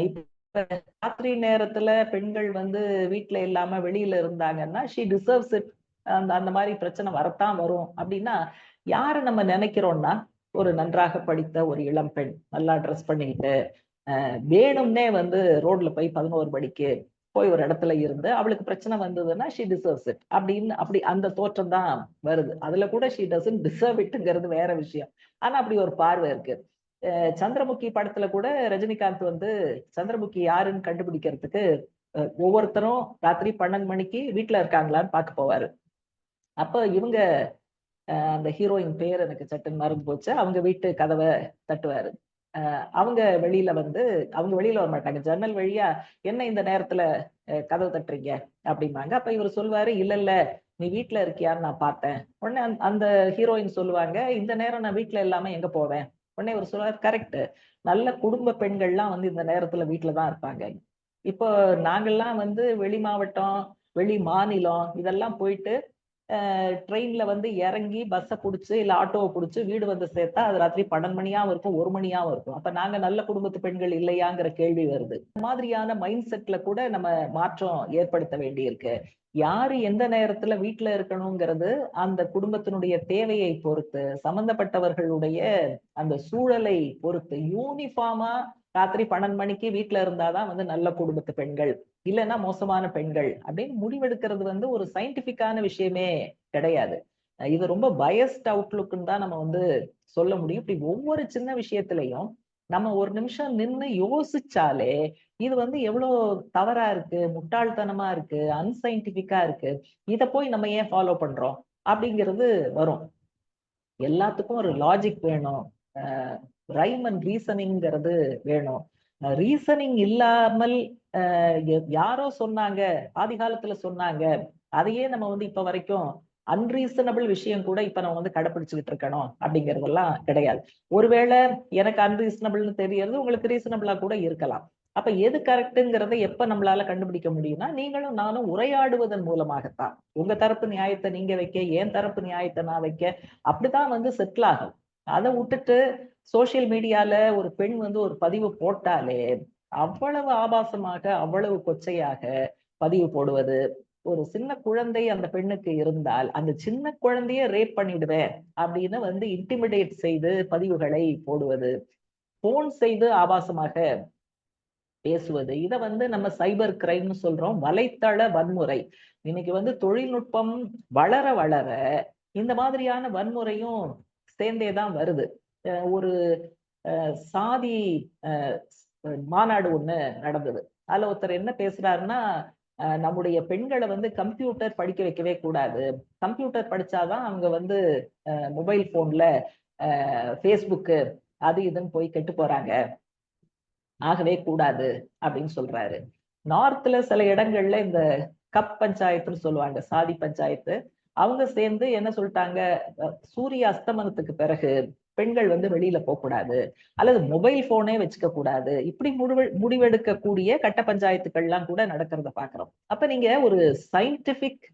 இப்ப ராத்திரி நேரத்துல பெண்கள் வந்து வீட்டுல இல்லாம வெளியில இருந்தாங்கன்னா ஷி டிசர்வ்ஸ் இட். அந்த மாதிரி பிரச்சனை வரத்தான் வரும். அப்படின்னா யாரை நம்ம நினைக்கிறோம்னா, ஒரு நன்றாக படித்த ஒரு இளம் பெண் நல்லா ட்ரெஸ் பண்ணிக்கிட்டு வேணும்னே வந்து ரோட்ல போய் 11 மணிக்கு போய் ஒரு இடத்துல இருந்து அவளுக்கு பிரச்சனை வந்ததுன்னா ஷி டிசர்வ்ஸ் இட் அப்படின்னு அப்படி அந்த தோற்றம் தான் வருது. அதுல கூட ஷி டசன்ட் டிசர்வ் இட்ங்கிறது வேற விஷயம். ஆனா அப்படி ஒரு பார்வை இருக்கு. சந்திரமுகி படத்துல கூட ரஜினிகாந்த் வந்து சந்திரமுகி யாருன்னு கண்டுபிடிக்கிறதுக்கு ஒவ்வொருத்தரும் ராத்திரி 12 மணிக்கு வீட்டுல இருக்காங்களான்னு பார்க்க போவாரு. அப்ப இவங்க அந்த ஹீரோயின் பேர் எனக்கு சட்டுன்னு மறந்து போச்சு. அவங்க வீட்டு கதவை தட்டுவாரு. அவங்க வெளியில வந்து அவங்க வெளியில வர மாட்டாங்க. ஜன்னல் வழியா என்ன இந்த நேரத்துல கதவு தட்டுறீங்க அப்படிம்பாங்க. அப்ப இவர் சொல்லுவாரு, இல்ல இல்ல நீ வீட்டுல இருக்கியான்னு நான் பார்த்தேன். உடனே அந்த ஹீரோயின் சொல்லுவாங்க, இந்த நேரம் நான் வீட்டுல இல்லாம எங்க போவேன்? உடனே இவர் சொல்லுவாரு, கரெக்ட், நல்ல குடும்ப பெண்கள்லாம் வந்து இந்த நேரத்துல வீட்டுலதான் இருப்பாங்க. இப்போ நாங்கெல்லாம் வந்து வெளி மாவட்டம், வெளி மாநிலம் இதெல்லாம் போயிட்டு ட்ரெயின்ல வந்து இறங்கி பஸ்ஸை புடிச்சு இல்ல ஆட்டோவை புடிச்சு வீடு வந்து சேர்த்தா அது ராத்திரி 12 மணியாவும் இருக்கும், 1 மணியாவும் இருக்கும். அப்ப நாங்க நல்ல குடும்பத்து பெண்கள் இல்லையாங்கிற கேள்வி வருது. இந்த மாதிரியான மைண்ட் செட்ல கூட நம்ம மாற்றம் ஏற்படுத்த வேண்டி இருக்கு. யாரு எந்த நேரத்துல வீட்டுல இருக்கணுங்கிறது அந்த குடும்பத்தினுடைய தேவையை பொறுத்து, சம்பந்தப்பட்டவர்களுடைய அந்த சூழலை பொறுத்து யூனிஃபார்மா ராத்திரி 12 மணிக்கு வீட்டுல இருந்தாதான் வந்து நல்ல குடும்பத்து பெண்கள், இல்லைன்னா மோசமான பெண்கள் அப்படின்னு முடிவெடுக்கிறது வந்து ஒரு சயின்டிபிக்கான விஷயமே கிடையாது. இது ரொம்ப பயஸ்ட் அவுட்லுக்னு தான் நம்ம வந்து சொல்ல முடியும். இப்படி ஒவ்வொரு சின்ன விஷயத்திலையும் நம்ம ஒரு நிமிஷம் நின்னு யோசிச்சாலே இது வந்து எவ்வளவு தவறா இருக்கு, முட்டாள்தனமா இருக்கு, அன்சைன்டிபிக்கா இருக்கு, இத போய் நம்ம ஏன் ஃபாலோ பண்றோம் அப்படிங்கிறது வரும். எல்லாத்துக்கும் ஒரு லாஜிக் வேணும். ரைம் அண்ட் ரீசனிங்கிறது வேணும். ரீசனிங் இல்லாமல் யாரோ சொன்னாங்க, ஆதி காலத்துல சொன்னாங்க, அதையே நம்ம வந்து இப்ப வரைக்கும் அன்ரீசனபிள் விஷயம் கூட இப்ப நம்ம வந்து கடைபிடிச்சுக்கிட்டு இருக்கணும் அப்படிங்கறதெல்லாம் கிடையாது. ஒருவேளை எனக்கு அன்ரீசனபிள்னு தெரியறது உங்களுக்கு ரீசனபிளா கூட இருக்கலாம். அப்ப எது கரெக்ட்ங்கிறத எப்ப நம்மளால கண்டுபிடிக்க முடியும்னா, நீங்களும் நானும் உரையாடுவதன் மூலமாகத்தான். உங்க தரப்பு நியாயத்தை நீங்க வைக்க, என் தரப்பு நியாயத்தை நான் வைக்க, அப்படிதான் வந்து செட்டில் ஆகும். அதை விட்டுட்டு சோசியல் மீடியால ஒரு பெண் வந்து ஒரு பதிவு போட்டாலே அவ்வளவு ஆபாசமாக, அவ்வளவு கொச்சையாக பதிவு போடுவது. ஒரு சின்ன குழந்தை அந்த பெண்ணுக்கு இருந்தால் அந்த சின்ன குழந்தைய ரேப் பண்ணிடுவேன் அப்படின்னு வந்து இன்டிமிடேட் செய்து பதிவுகளை போடுவது, போன் செய்து ஆபாசமாக பேசுவது, இத வந்து நம்ம சைபர் கிரைம்னு சொல்றோம். வலைத்தள வன்முறை. இன்னைக்கு வந்து தொழில்நுட்பம் வளர வளர இந்த மாதிரியான வன்முறையும் சேர்ந்தேதான் வருது. ஒரு சாதி மாநாடு ஒண்ணு நடந்தது. அதுல ஒருத்தர் என்ன பேசுறாருன்னா, நம்முடைய பெண்களை வந்து கம்ப்யூட்டர் படிக்க வைக்கவே கூடாது, கம்ப்யூட்டர் படிச்சாதான் அவங்க வந்து மொபைல் போன்ல ஃபேஸ்புக்கு அது இதுன்னு போய் கெட்டு போறாங்க, ஆகவே கூடாது அப்படின்னு சொல்றாரு. நார்த்ல சில இடங்கள்ல இந்த கப் பஞ்சாயத்துன்னு சொல்லுவாங்க, சாதி பஞ்சாயத்து, அவங்க சேர்ந்து என்ன சொல்லிட்டாங்க, சூரிய அஸ்தமனத்துக்கு பிறகு பெண்கள் வந்து வெளியில போக கூடாது, அல்லது மொபைல் போனே வச்சுக்க கூடாது, இப்படி முடிவெடுக்கக்கூடிய கட்ட பஞ்சாயத்துக்கள்லாம் கூட நடக்கிறத பாக்குறோம். அப்ப நீங்க ஒரு சயின்டிபிக்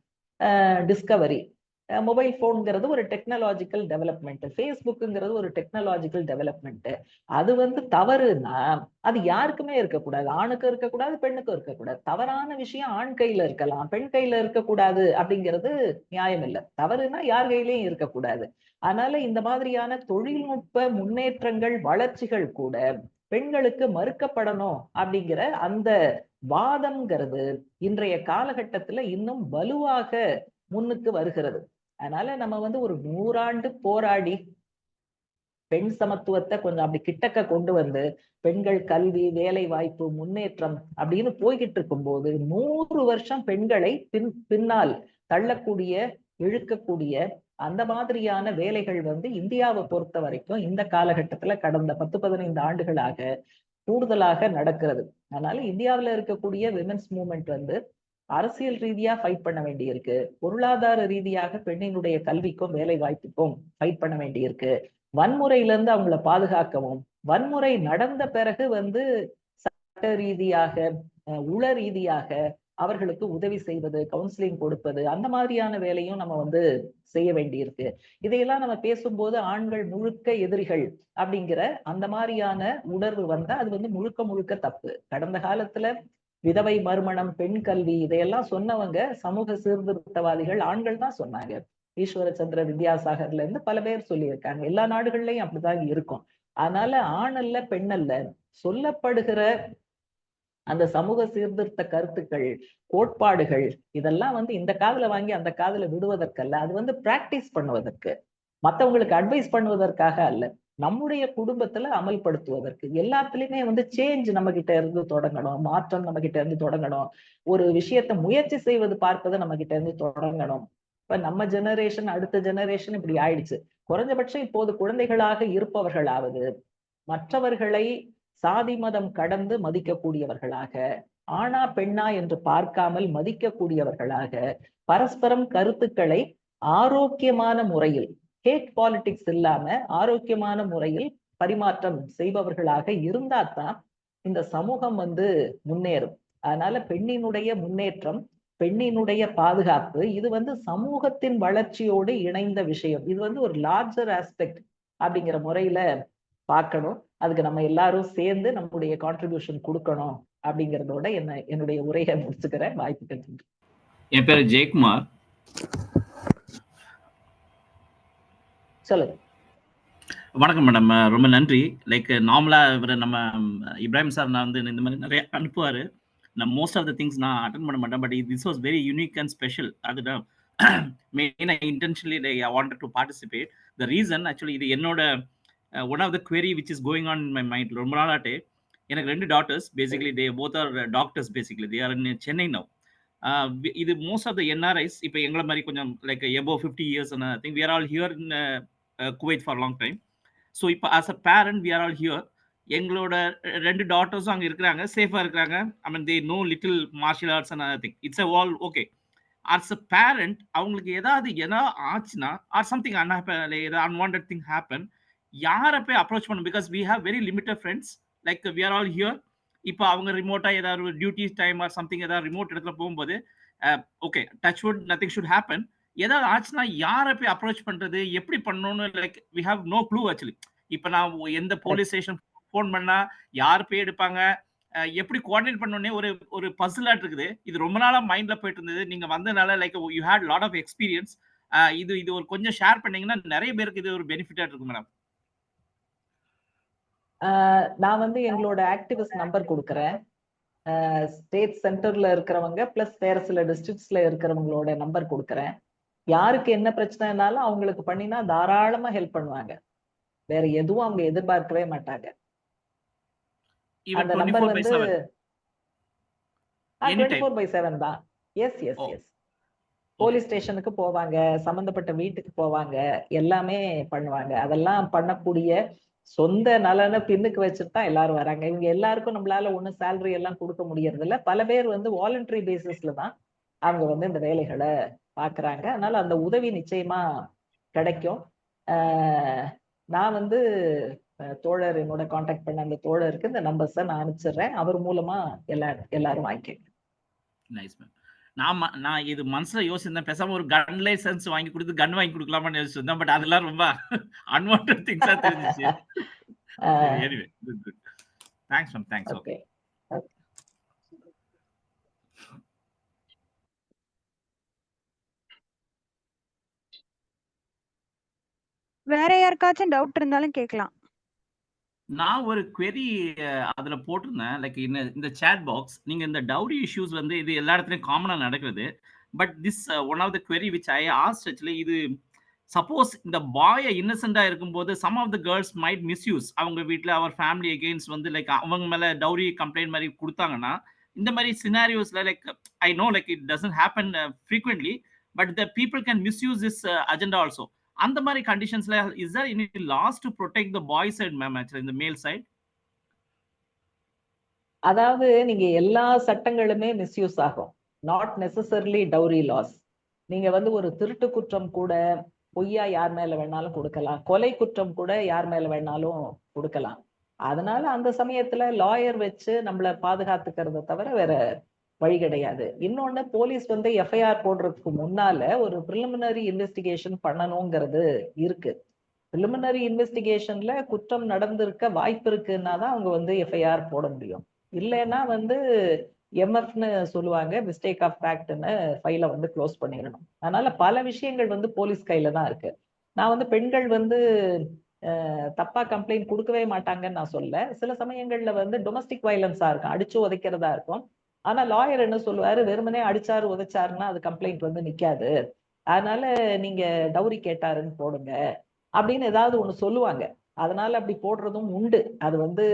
டிஸ்கவரி, மொபைல் போன்ங்கிறது ஒரு டெக்னாலஜிக்கல் டெவலப்மெண்ட், ஃபேஸ்புக்குங்கிறது ஒரு டெக்னாலஜிக்கல் டெவலப்மெண்ட். அது வந்து தவறுனா அது யாருக்குமே இருக்கக்கூடாது, ஆணுக்கும் இருக்கக்கூடாது, பெண்ணுக்கும் இருக்கக்கூடாது. தவறான விஷயம் ஆண் கையில இருக்கலாம், பெண் கையில இருக்கக்கூடாது அப்படிங்கிறது நியாயம் இல்லை. தவறுனா யார் கையிலயும் இருக்கக்கூடாது. அதனால இந்த மாதிரியான தொழில்நுட்ப முன்னேற்றங்கள், வளர்ச்சிகள் கூட பெண்களுக்கு மறுக்கப்படணும் அப்படிங்கிற அந்த வாதம்ங்கிறது இன்றைய காலகட்டத்துல இன்னும் வலுவாக முன்னுக்கு வருகிறது. அதனால நம்ம வந்து ஒரு 100 ஆண்டு போராடி பெண் சமத்துவத்தை கொஞ்சம் அப்படி கிட்டக்க கொண்டு வந்து பெண்கள் கல்வி, வேலை வாய்ப்பு, முன்னேற்றம் அப்படின்னு போய்கிட்டு இருக்கும் போது 100 வருஷம் பெண்களை பின்னால் தள்ளக்கூடிய, இழுக்கக்கூடிய அந்த மாதிரியான வேலைகள் வந்து இந்தியாவை பொறுத்த வரைக்கும் இந்த காலகட்டத்துல கடந்த 10-15 ஆண்டுகளாக கூடுதலாக நடக்கிறது. அதனால இந்தியாவில் இருக்கக்கூடிய விமென்ஸ் மூவ்மெண்ட் வந்து அரசியல் ரீதியா ஃபைட் பண்ண வேண்டியிருக்கு, பொருளாதார ரீதியாக பெண்ணினுடைய கல்விக்கும் வேலை வாய்ப்புக்கும் ஃபைட் பண்ண வேண்டியிருக்கு, வன்முறையிலிருந்து அவங்கள பாதுகாக்கவும், வன்முறை நடந்த பிறகு வந்து சட்ட ரீதியாக, உள ரீதியாக அவர்களுக்கு உதவி செய்வது, கவுன்சிலிங் கொடுப்பது, அந்த மாதிரியான வேலையும் நம்ம வந்து செய்ய வேண்டியிருக்கு. இதையெல்லாம் நம்ம பேசும்போது ஆண்கள் முழுக்க எதிரிகள் அப்படிங்கிற அந்த மாதிரியான உணர்வு வந்தா அது வந்து முழுக்க முழுக்க தப்பு. கடந்த காலத்துல விதவை மறுமணம், பெண் கல்வி இதையெல்லாம் சொன்னவங்க சமூக சீர்திருத்தவாதிகள் ஆண்கள் தான் சொன்னாங்க. ஈஸ்வரச்சந்திர வித்யாசாகர்ல இருந்து பல பேர் சொல்லியிருக்காங்க. எல்லா நாடுகள்லயும் அப்படிதான் இருக்கும். அதனால ஆண் அல்ல பெண் அல்ல, சொல்லப்படுகிற அந்த சமூக சீர்திருத்த கருத்துக்கள், கோட்பாடுகள் இதெல்லாம் வந்து இந்த காதுல வாங்கி அந்த காதுல விடுவதற்கல்ல, அது வந்து பிராக்டிஸ் பண்ணுவதற்கு, மத்தவங்களுக்கு அட்வைஸ் பண்ணுவதற்காக அல்ல. நம்முடைய குடும்பத்துல அமல்படுத்துவதற்கு. எல்லாத்துலயுமே வந்து சேஞ்ச் நம்ம கிட்ட இருந்து தொடங்கணும். மாற்றம் நம்ம கிட்ட இருந்து தொடங்கணும். ஒரு விஷயத்த முயற்சி செய்வது பார்ப்பது நம்ம கிட்ட இருந்து தொடங்கணும். இப்ப நம்ம ஜெனரேஷன், அடுத்த ஜெனரேஷன் இப்படி ஆயிடுச்சு. குறைஞ்சபட்சம் இப்போது குழந்தைகளாக இருப்பவர்களாவது மற்றவர்களை சாதி மதம் கடந்து மதிக்கக்கூடியவர்களாக, ஆணா பெண்ணா என்று பார்க்காமல் மதிக்கக்கூடியவர்களாக, பரஸ்பரம் கருத்துக்களை ஆரோக்கியமான முறையில், ஹேட் பாலிடிக்ஸ் இல்லாம ஆரோக்கியமான முறையில் பரிமாற்றம் செய்பவர்களாக இருந்தாதான் இந்த சமூகம் வந்து முன்னேறும். அதனால பெண்ணினுடைய முன்னேற்றம், பெண்ணினுடைய பாதுகாப்பு இது வந்து சமூகத்தின் வளர்ச்சியோடு இணைந்த விஷயம். இது வந்து ஒரு லார்ஜர் ஆஸ்பெக்ட் அப்படிங்கிற முறையில பார்க்கணும். அதுக்கு நம்ம எல்லாரும் சேர்ந்து நம்முடைய கான்ட்ரிபியூஷன் கொடுக்கணும் அப்படிங்கறதோட என்னுடைய உரையை முடிச்சுக்கிறேன். வாய்ப்புக்கு நன்றி. என் பேரு ஜெயக்குமார். சொல்லுங்க. வணக்கம் மேடம், ரொம்ப நன்றி. லைக் நார்மலா இவர் நம்ம இப்ராஹிம் சார் நான் வந்து இந்த மாதிரி நிறைய அனுப்புவாரு. நான் மோஸ்ட் ஆஃப் த திங்ஸ் நான் அட்டன் பண்ண மாட்டேன். But this was very unique and special. அதுதான் மெயினா intentionally I wanted to participate. The reason actually இது என்னோட one of the query which is going on in my mind ரொம்ப நாளாட்டே. எனக்கு 2 daughters, basically they both are doctors, basically they are in Chennai now. இது most of the NRIs இப்போ எங்களை மாதிரி கொஞ்சம் like above 50 years and I think we are all here in Kuwait for a long time. So இப்போ as a parent we are all here. எங்களோட 2 daughters அங்க இருக்கிறாங்க, சேஃபா இருக்கிறாங்க. I mean they know little martial arts and other thing. It's a all okay. As a parent அவங்களுக்கு ஏதாவது ஆச்சுன்னா or something unwanted thing happen, யாரை போய் அப்ரோச் பண்ணும்? Because we have very limited friends, like we are all here. இப்போ அவங்க ரிமோட்டா ஏதாவது டியூட்டி டைம் ஆர் சம்திங் ஏதாவது ரிமோட் இடத்துல போகும்போது okay touch wood nothing should happen. ஏதாவது ஆச்சுன்னா யாரை போய் அப்ரோச் பண்றது, எப்படி பண்ணணும்னு like we have no clue actually. இப்போ நான் எந்த போலீஸ் ஸ்டேஷன் ஃபோன் பண்ணா யார் போய் எடுப்பாங்க, எப்படி கோஆர்டினேட் பண்ணோன்னே ஒரு பசிலாட் இருக்குது. இது ரொம்ப நாளா மைண்ட்ல போயிட்டு இருந்தது. நீங்க வந்தனால like you had lot of experience. இது ஒரு கொஞ்சம் ஷேர் பண்ணீங்கன்னா நிறைய பேருக்கு இது ஒரு பெனிஃபிட்டா இருக்கும் மேடம். நான் வந்து எங்களோட ஆக்டிவிஸ்ட் நம்பர் கொடுக்குறேன். ஸ்டேட் சென்டர்ல இருக்கிறவங்க பிளஸ் வேற சில டிஸ்ட்ரிக்ட்ஸ்ல இருக்கிறவங்களோட நம்பர் கொடுக்குறேன். யாருக்கு என்ன பிரச்சனைனாலும் அவங்களுக்கு பண்ணினா தாராளமா ஹெல்ப் பண்ணுவாங்க. வேற எதுவும் அவங்க எதிர்பார்க்கவே மாட்டாங்க. அந்த நம்பர் வந்து 24/7 தான். S S S. போலீஸ் ஸ்டேஷனுக்கு போவாங்க, சம்பந்தப்பட்ட வீட்டுக்கு போவாங்க, எல்லாமே பண்ணுவாங்க. அதெல்லாம் பண்ணக்கூடிய சொந்த நலனை பின்னுக்கு வச்சுட்டு தான் எல்லாரும் வராங்க. இவங்க எல்லாருக்கும் நம்மளால ஒன்னும் சேலரி எல்லாம் கொடுக்க முடியறது இல்ல. பல பேர் வந்து வாலண்டரி பேசிஸ்ல தான் அவங்க வந்து இந்த வேலைகளை பாக்குறாங்க. அதனால அந்த உதவி நிச்சயமா கிடைக்கும். நான் வந்து தோழர் என்னோட கான்டாக்ட் பண்ண அந்த தோழருக்கு இந்த நம்பர்ஸை நான் அனுப்பிச்சிடுறேன். அவர் மூலமா எல்லாரும் வாங்கிக்கங்க. Nice ma'am. நான் இது மனசுல யோசிச்சிருந்தேன், பேசாம ஒரு கன் லைசன்ஸ் வாங்கி கொடுத்து கன் வாங்கி கொடுக்கலாமான்னு யோசிச்சிருந்தேன். பட் அதெல்லாம் ரொம்ப அன்வான்டட் திங்ஸா தெரிஞ்சிச்சு. Anyway good. Thanks ma'am. Thanks. Okay. வேற யாருக்காச்சும் டவுட் இருந்தாலும் கேட்கலாம். நான் ஒரு query அதுல போட்டிருந்தேன். லைக் இந்த chat பாக்ஸ், நீங்க இந்த டவுரி இஷ்யூஸ் வந்து இது எல்லா இடத்துலயும் காமனா நடக்குது. But this one of the query which I asked actually, இது சப்போஸ் இந்த பாய் இன்னசென்ட்டா இருக்கும்போது some of the girls might misuse, அவங்க வீட்ல அவர் ஃபேமிலி அகெயின்ஸ்ட் வந்து லைக் அவங்க மேல டவுரி கம்ப்ளைண்ட் மாதிரி கொடுத்தாங்கன்னா, இந்த மாதிரி சினாரியோஸ்ல like I know like it doesn't happen frequently, but the people can misuse this agenda also. அந்த மாதிரி கண்டிஷன்ஸ்ல is there any laws to protect the boy side ma'am, actually இந்த மேல் சைடு? அதாவது நீங்க எல்லா சட்டங்களுமே மிஸ்யூஸ் ஆகும். Not necessarily dowry laws. நீங்க வந்து ஒரு திருட்டு குற்றம் கூட பொய்யா யார் மேல வேணாலும் கொடுக்கலாம், கொலை குற்றம் கூட யார் மேல வேணாலும் கொடுக்கலாம். அதனால அந்த சமயத்துல லாயர் வச்சு நம்மளை பாதுகாத்துக்கிறத தவிர வேற வழி கிடையாது. இன்னொன்னு, போலீஸ் வந்து எஃப்ஐஆர் போடுறதுக்கு முன்னால ஒரு பிரிலிமினரி இன்வெஸ்டிகேஷன் பண்ணணுங்கிறது இருக்கு. பிரிலிமினரி இன்வெஸ்டிகேஷன்ல குற்றம் நடந்திருக்க வாய்ப்பு இருக்குன்னா தான் அவங்க வந்து எஃப்ஐஆர் போட முடியும். இல்லைன்னா வந்து எம்எஃப்னு சொல்லுவாங்க, மிஸ்டேக் ஆஃப் ஃபேக்ட்னு ஃபைலை வந்து க்ளோஸ் பண்ணிடணும். அதனால பல விஷயங்கள் வந்து போலீஸ் கையில தான் இருக்கு. நான் வந்து பெண்கள் வந்து தப்பா கம்ப்ளைண்ட் கொடுக்கவே மாட்டாங்கன்னு நான் சொல்ல. சில சமயங்கள்ல வந்து டொமஸ்டிக் வயலன்ஸா இருக்கும், அடிச்சு உதைக்கிறதா இருக்கும். ஆனா லாயர் என்ன சொல்லுவாரு, வெறுமனே அடிச்சாரு உதைச்சாருன்னா அது கம்ப்ளைண்ட் வந்து நிக்காது, அதனால நீங்க டவுரி கேட்டாருன்னு போடுங்க அப்படின்னு ஏதாவது ஒண்ணு சொல்லுவாங்க. அதனால அப்படி போடுறதும் உண்டு. அது வந்து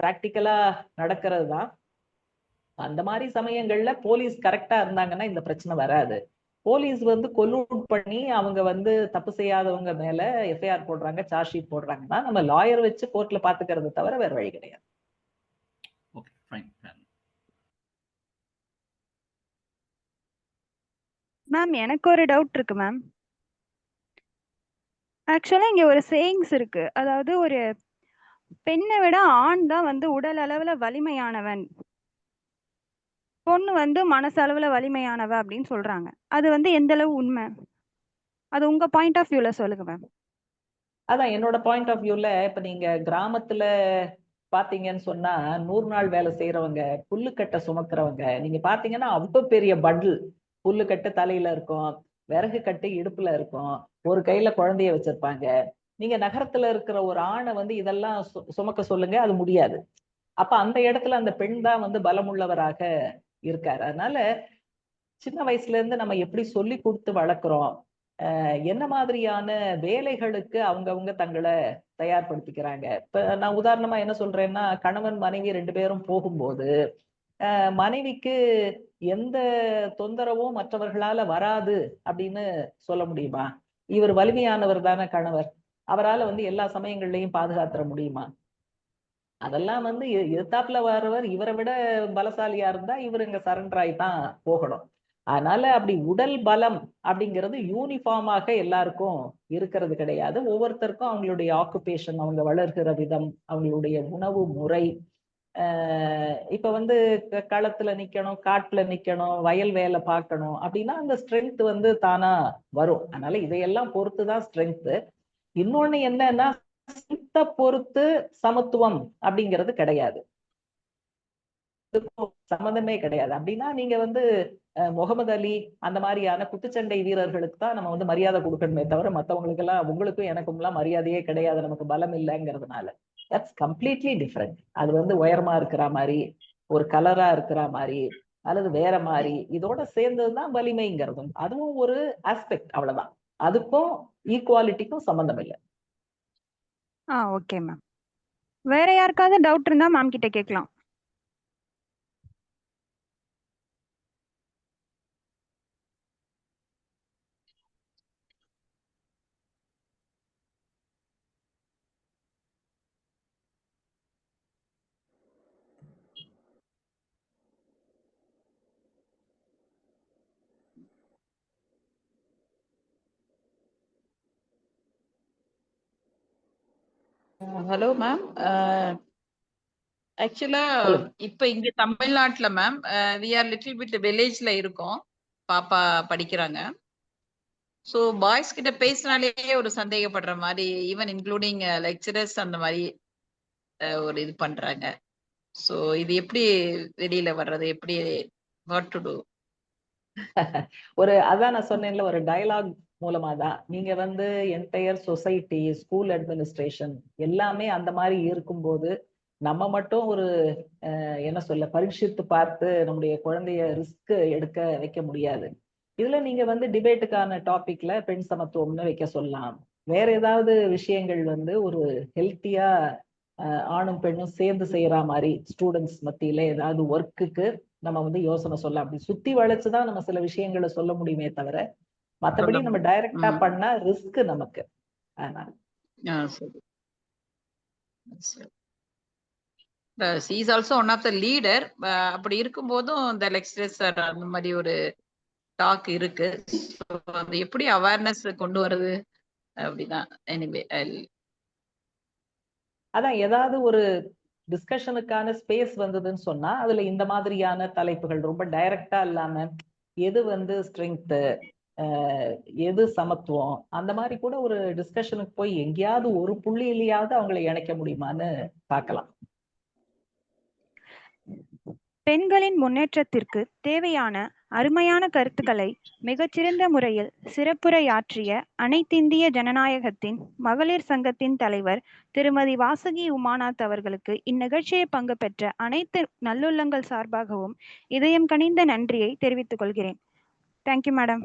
பிராக்டிக்கலா நடக்கிறது தான். அந்த மாதிரி சமயங்கள்ல போலீஸ் கரெக்டா இருந்தாங்கன்னா இந்த பிரச்சனை வராது. போலீஸ் வந்து கொலூட் பண்ணி அவங்க வந்து தப்பு செய்யாதவங்க மேல எஃப்ஐஆர் போடுறாங்க, சார்ஜ் ஷீட் போடுறாங்கன்னா நம்ம லாயர் வச்சு கோர்ட்ல பாத்துக்கிறது தவிர வேற வழி கிடையாது. Okay, fine. மேம், எனக்கு ஒரு டவுட் இருக்கு மேம். ஆக்சுவலா இங்க ஒரு சேயிங்ஸ் இருக்கு. அதாவது ஒரு பெண்ணை விட ஆண் தான் வந்து உடல் அளவுல வலிமையானவன், பொண்ணு வந்து மனசளவுல வலிமையானவ அப்படின்னு சொல்றாங்க. அது வந்து எந்த அளவு உண்மை? அது உங்க பாயிண்ட் ஆஃப் வியூல சொல்லுங்க மேம். அதான் என்னோட பாயிண்ட் ஆஃப் வியூல, இப்ப நீங்க கிராமத்துல பாத்தீங்கன்னு சொன்னா 100 நாள் வேலை செய்யறவங்க, புல்லுக்கட்டை சுமக்கிறவங்க, நீங்க பாத்தீங்கன்னா அவ்வளவு பெரிய பண்டில் புல்லுக்கட்டு தலையில இருக்கும், விறகு கட்டு இடுப்புல இருக்கும், ஒரு கையில குழந்தைய வச்சிருப்பாங்க. நீங்க நகரத்துல இருக்கிற ஒரு ஆணை வந்து இதெல்லாம் சுமக்க சொல்லுங்க, அது முடியாது. அப்ப அந்த இடத்துல அந்த பெண் தான் வந்து பலமுள்ளவராக இருக்காரு. அதனால சின்ன வயசுல இருந்து நம்ம எப்படி சொல்லி கொடுத்து வளர்க்குறோம், என்ன மாதிரியான வேலைகளுக்கு அவங்கவங்க தங்களை தயார்படுத்திக்கிறாங்க. இப்ப நான் உதாரணமா என்ன சொல்றேன்னா, கணவன் மனைவி 2 பேரும் போகும்போது மனைவிக்கு எந்த தொந்தரவும் மற்றவர்களால வராது அப்படின்னு சொல்ல முடியுமா? இவர் வலிமையானவர் தானே கணவர், அவரால வந்து எல்லா சமயங்கள்லயும் பாதுகாத்துற முடியுமா? அதெல்லாம் வந்து எதிர்த்தாப்புல வர்றவர் இவரை விட பலசாலியா இருந்தா இவர் இங்க சரண்டர் ஆகி தான் போகணும். அதனால அப்படி உடல் பலம் அப்படிங்கிறது யூனிஃபார்மாக எல்லாருக்கும் இருக்கிறது கிடையாது. ஒவ்வொருத்தருக்கும் அவங்களுடைய ஆக்குபேஷன், அவங்க வளர்கிற விதம், அவங்களுடைய உணவு முறை, இப்ப வந்து களத்துல நிக்கணும், காட்டுல நிக்கணும், வயல் வேலை பார்க்கணும் அப்படின்னா அந்த ஸ்ட்ரென்த் வந்து தானா வரும். அதனால இதையெல்லாம் பொறுத்துதான் ஸ்ட்ரென்த். இன்னொன்னு என்னன்னா, ஸ்ட்ரென்த்தை பொறுத்து சமத்துவம் அப்படிங்கிறது கிடையாது, சம்மந்தமே கிடையாது. அப்படின்னா நீங்க வந்து முகமது அலி அந்த மாதிரியான குத்துச்சண்டை வீரர்களுக்கு தான் நம்ம வந்து மரியாதை கொடுக்கணுமே தவிர மற்றவங்களுக்கு எல்லாம், உங்களுக்கும் எனக்கும் எல்லாம் மரியாதையே கிடையாது, நமக்கு பலம் இல்லைங்கிறதுனால. That's completely different. அது வந்து உயரமா இருக்கிற மாதிரி, ஒரு கலரா இருக்கிற மாதிரி, அல்லது வேற மாதிரி, இதோட சேர்ந்ததுதான் வலிமைங்கிறதும் அதுவும் ஒரு ஆஸ்பெக்ட், அவ்வளவுதான். அதுக்கும் ஈக்குவாலிட்டிக்கும் சம்பந்தம் இல்லை. Okay ma'am. வேற யாருக்காவது டவுட் இருந்தா மேம் கிட்ட கேட்கலாம். Hello ma'am. ஆக்சுவலா இப்ப இங்க தமிழ்நாட்டுல ma'am we are little bit வில்லேஜ்ல இருக்கோம். பாப்பா படிக்கிறாங்க. ஸோ பாய்ஸ் கிட்ட பேசினாலே ஒரு சந்தேகப்படுற மாதிரி, ஈவன் இன்க்ளூடிங் லெக்சரர்ஸ் அந்த மாதிரி ஒரு இது பண்றாங்க. ஸோ இது எப்படி வெளியில வர்றது, எப்படி வாட் டு டு? அதான் நான் சொன்னேன்ல, ஒரு டயலாக் மூலமா தான். நீங்க வந்து என்டையர் சொசைட்டி, ஸ்கூல் அட்மினிஸ்ட்ரேஷன் எல்லாமே அந்த மாதிரி இருக்கும்போது நம்ம மட்டும் ஒரு என்ன சொல்ல பரீட்சித்து பார்த்து நம்முடைய குழந்தைய ரிஸ்க் எடுக்க வைக்க முடியாது. இதுல நீங்க வந்து டிபேட்டுக்கான டாபிக்ல பெண் சமத்துவம்னு வைக்க சொல்லலாம். வேற ஏதாவது விஷயங்கள் வந்து ஒரு ஹெல்த்தியா ஆணும் பெண்ணும் சேர்ந்து செய்யற மாதிரி ஸ்டூடெண்ட்ஸ் மத்தியில ஏதாவது ஒர்க்குக்கு நம்ம வந்து யோசனை சொல்ல. அப்படி சுத்தி வளைச்சுதான் நம்ம சில விஷயங்களை சொல்ல முடியுமே தவிர, மத்தபடி நம்ம டைரக்டா பண்ணா ரிஸ்க் நமக்கு. அதனால she is also one of the leader. அப்படி இருக்கும்போதும் இந்த லெக்சரர்ஸ் அந்த மாதிரி ஒரு டாக் இருக்கு. அது எப்படி அவேர்னஸ் கொண்டு வருது அப்படிதான். எனிவே அதான் ஏதாவது ஒரு டிஸ்கஷனுக்கான ஸ்பேஸ் வந்ததுன்னு சொன்னா அதுல இந்த மாதிரியான தலைப்புகள் ரொம்ப டைரக்டா இல்லாம, எது வந்து ஸ்ட்ரென்த், எது சமத்துவம், அந்த மாதிரி கூட ஒரு டிஸ்கஷனுக்கு போய் எங்கேயாவது ஒரு புள்ளியிலேயாவது அவங்களை இணைக்க முடியுமான்னு பார்க்கலாம். பெண்களின் முன்னேற்றத்திற்கு தேவையான அருமையான கருத்துக்களை மிகச்சிறந்த முறையில் சிறப்புரையாற்றிய அனைத்திந்திய ஜனநாயகத்தின் மகளிர் சங்கத்தின் தலைவர் திருமதி வாசுகி உமாநாத் அவர்களுக்கு இந்நிகழ்ச்சியை பங்கு பெற்ற அனைத்து நல்லுள்ளங்கள் சார்பாகவும் இதயம் கனிந்த நன்றியை தெரிவித்துக் கொள்கிறேன். Thank you madam.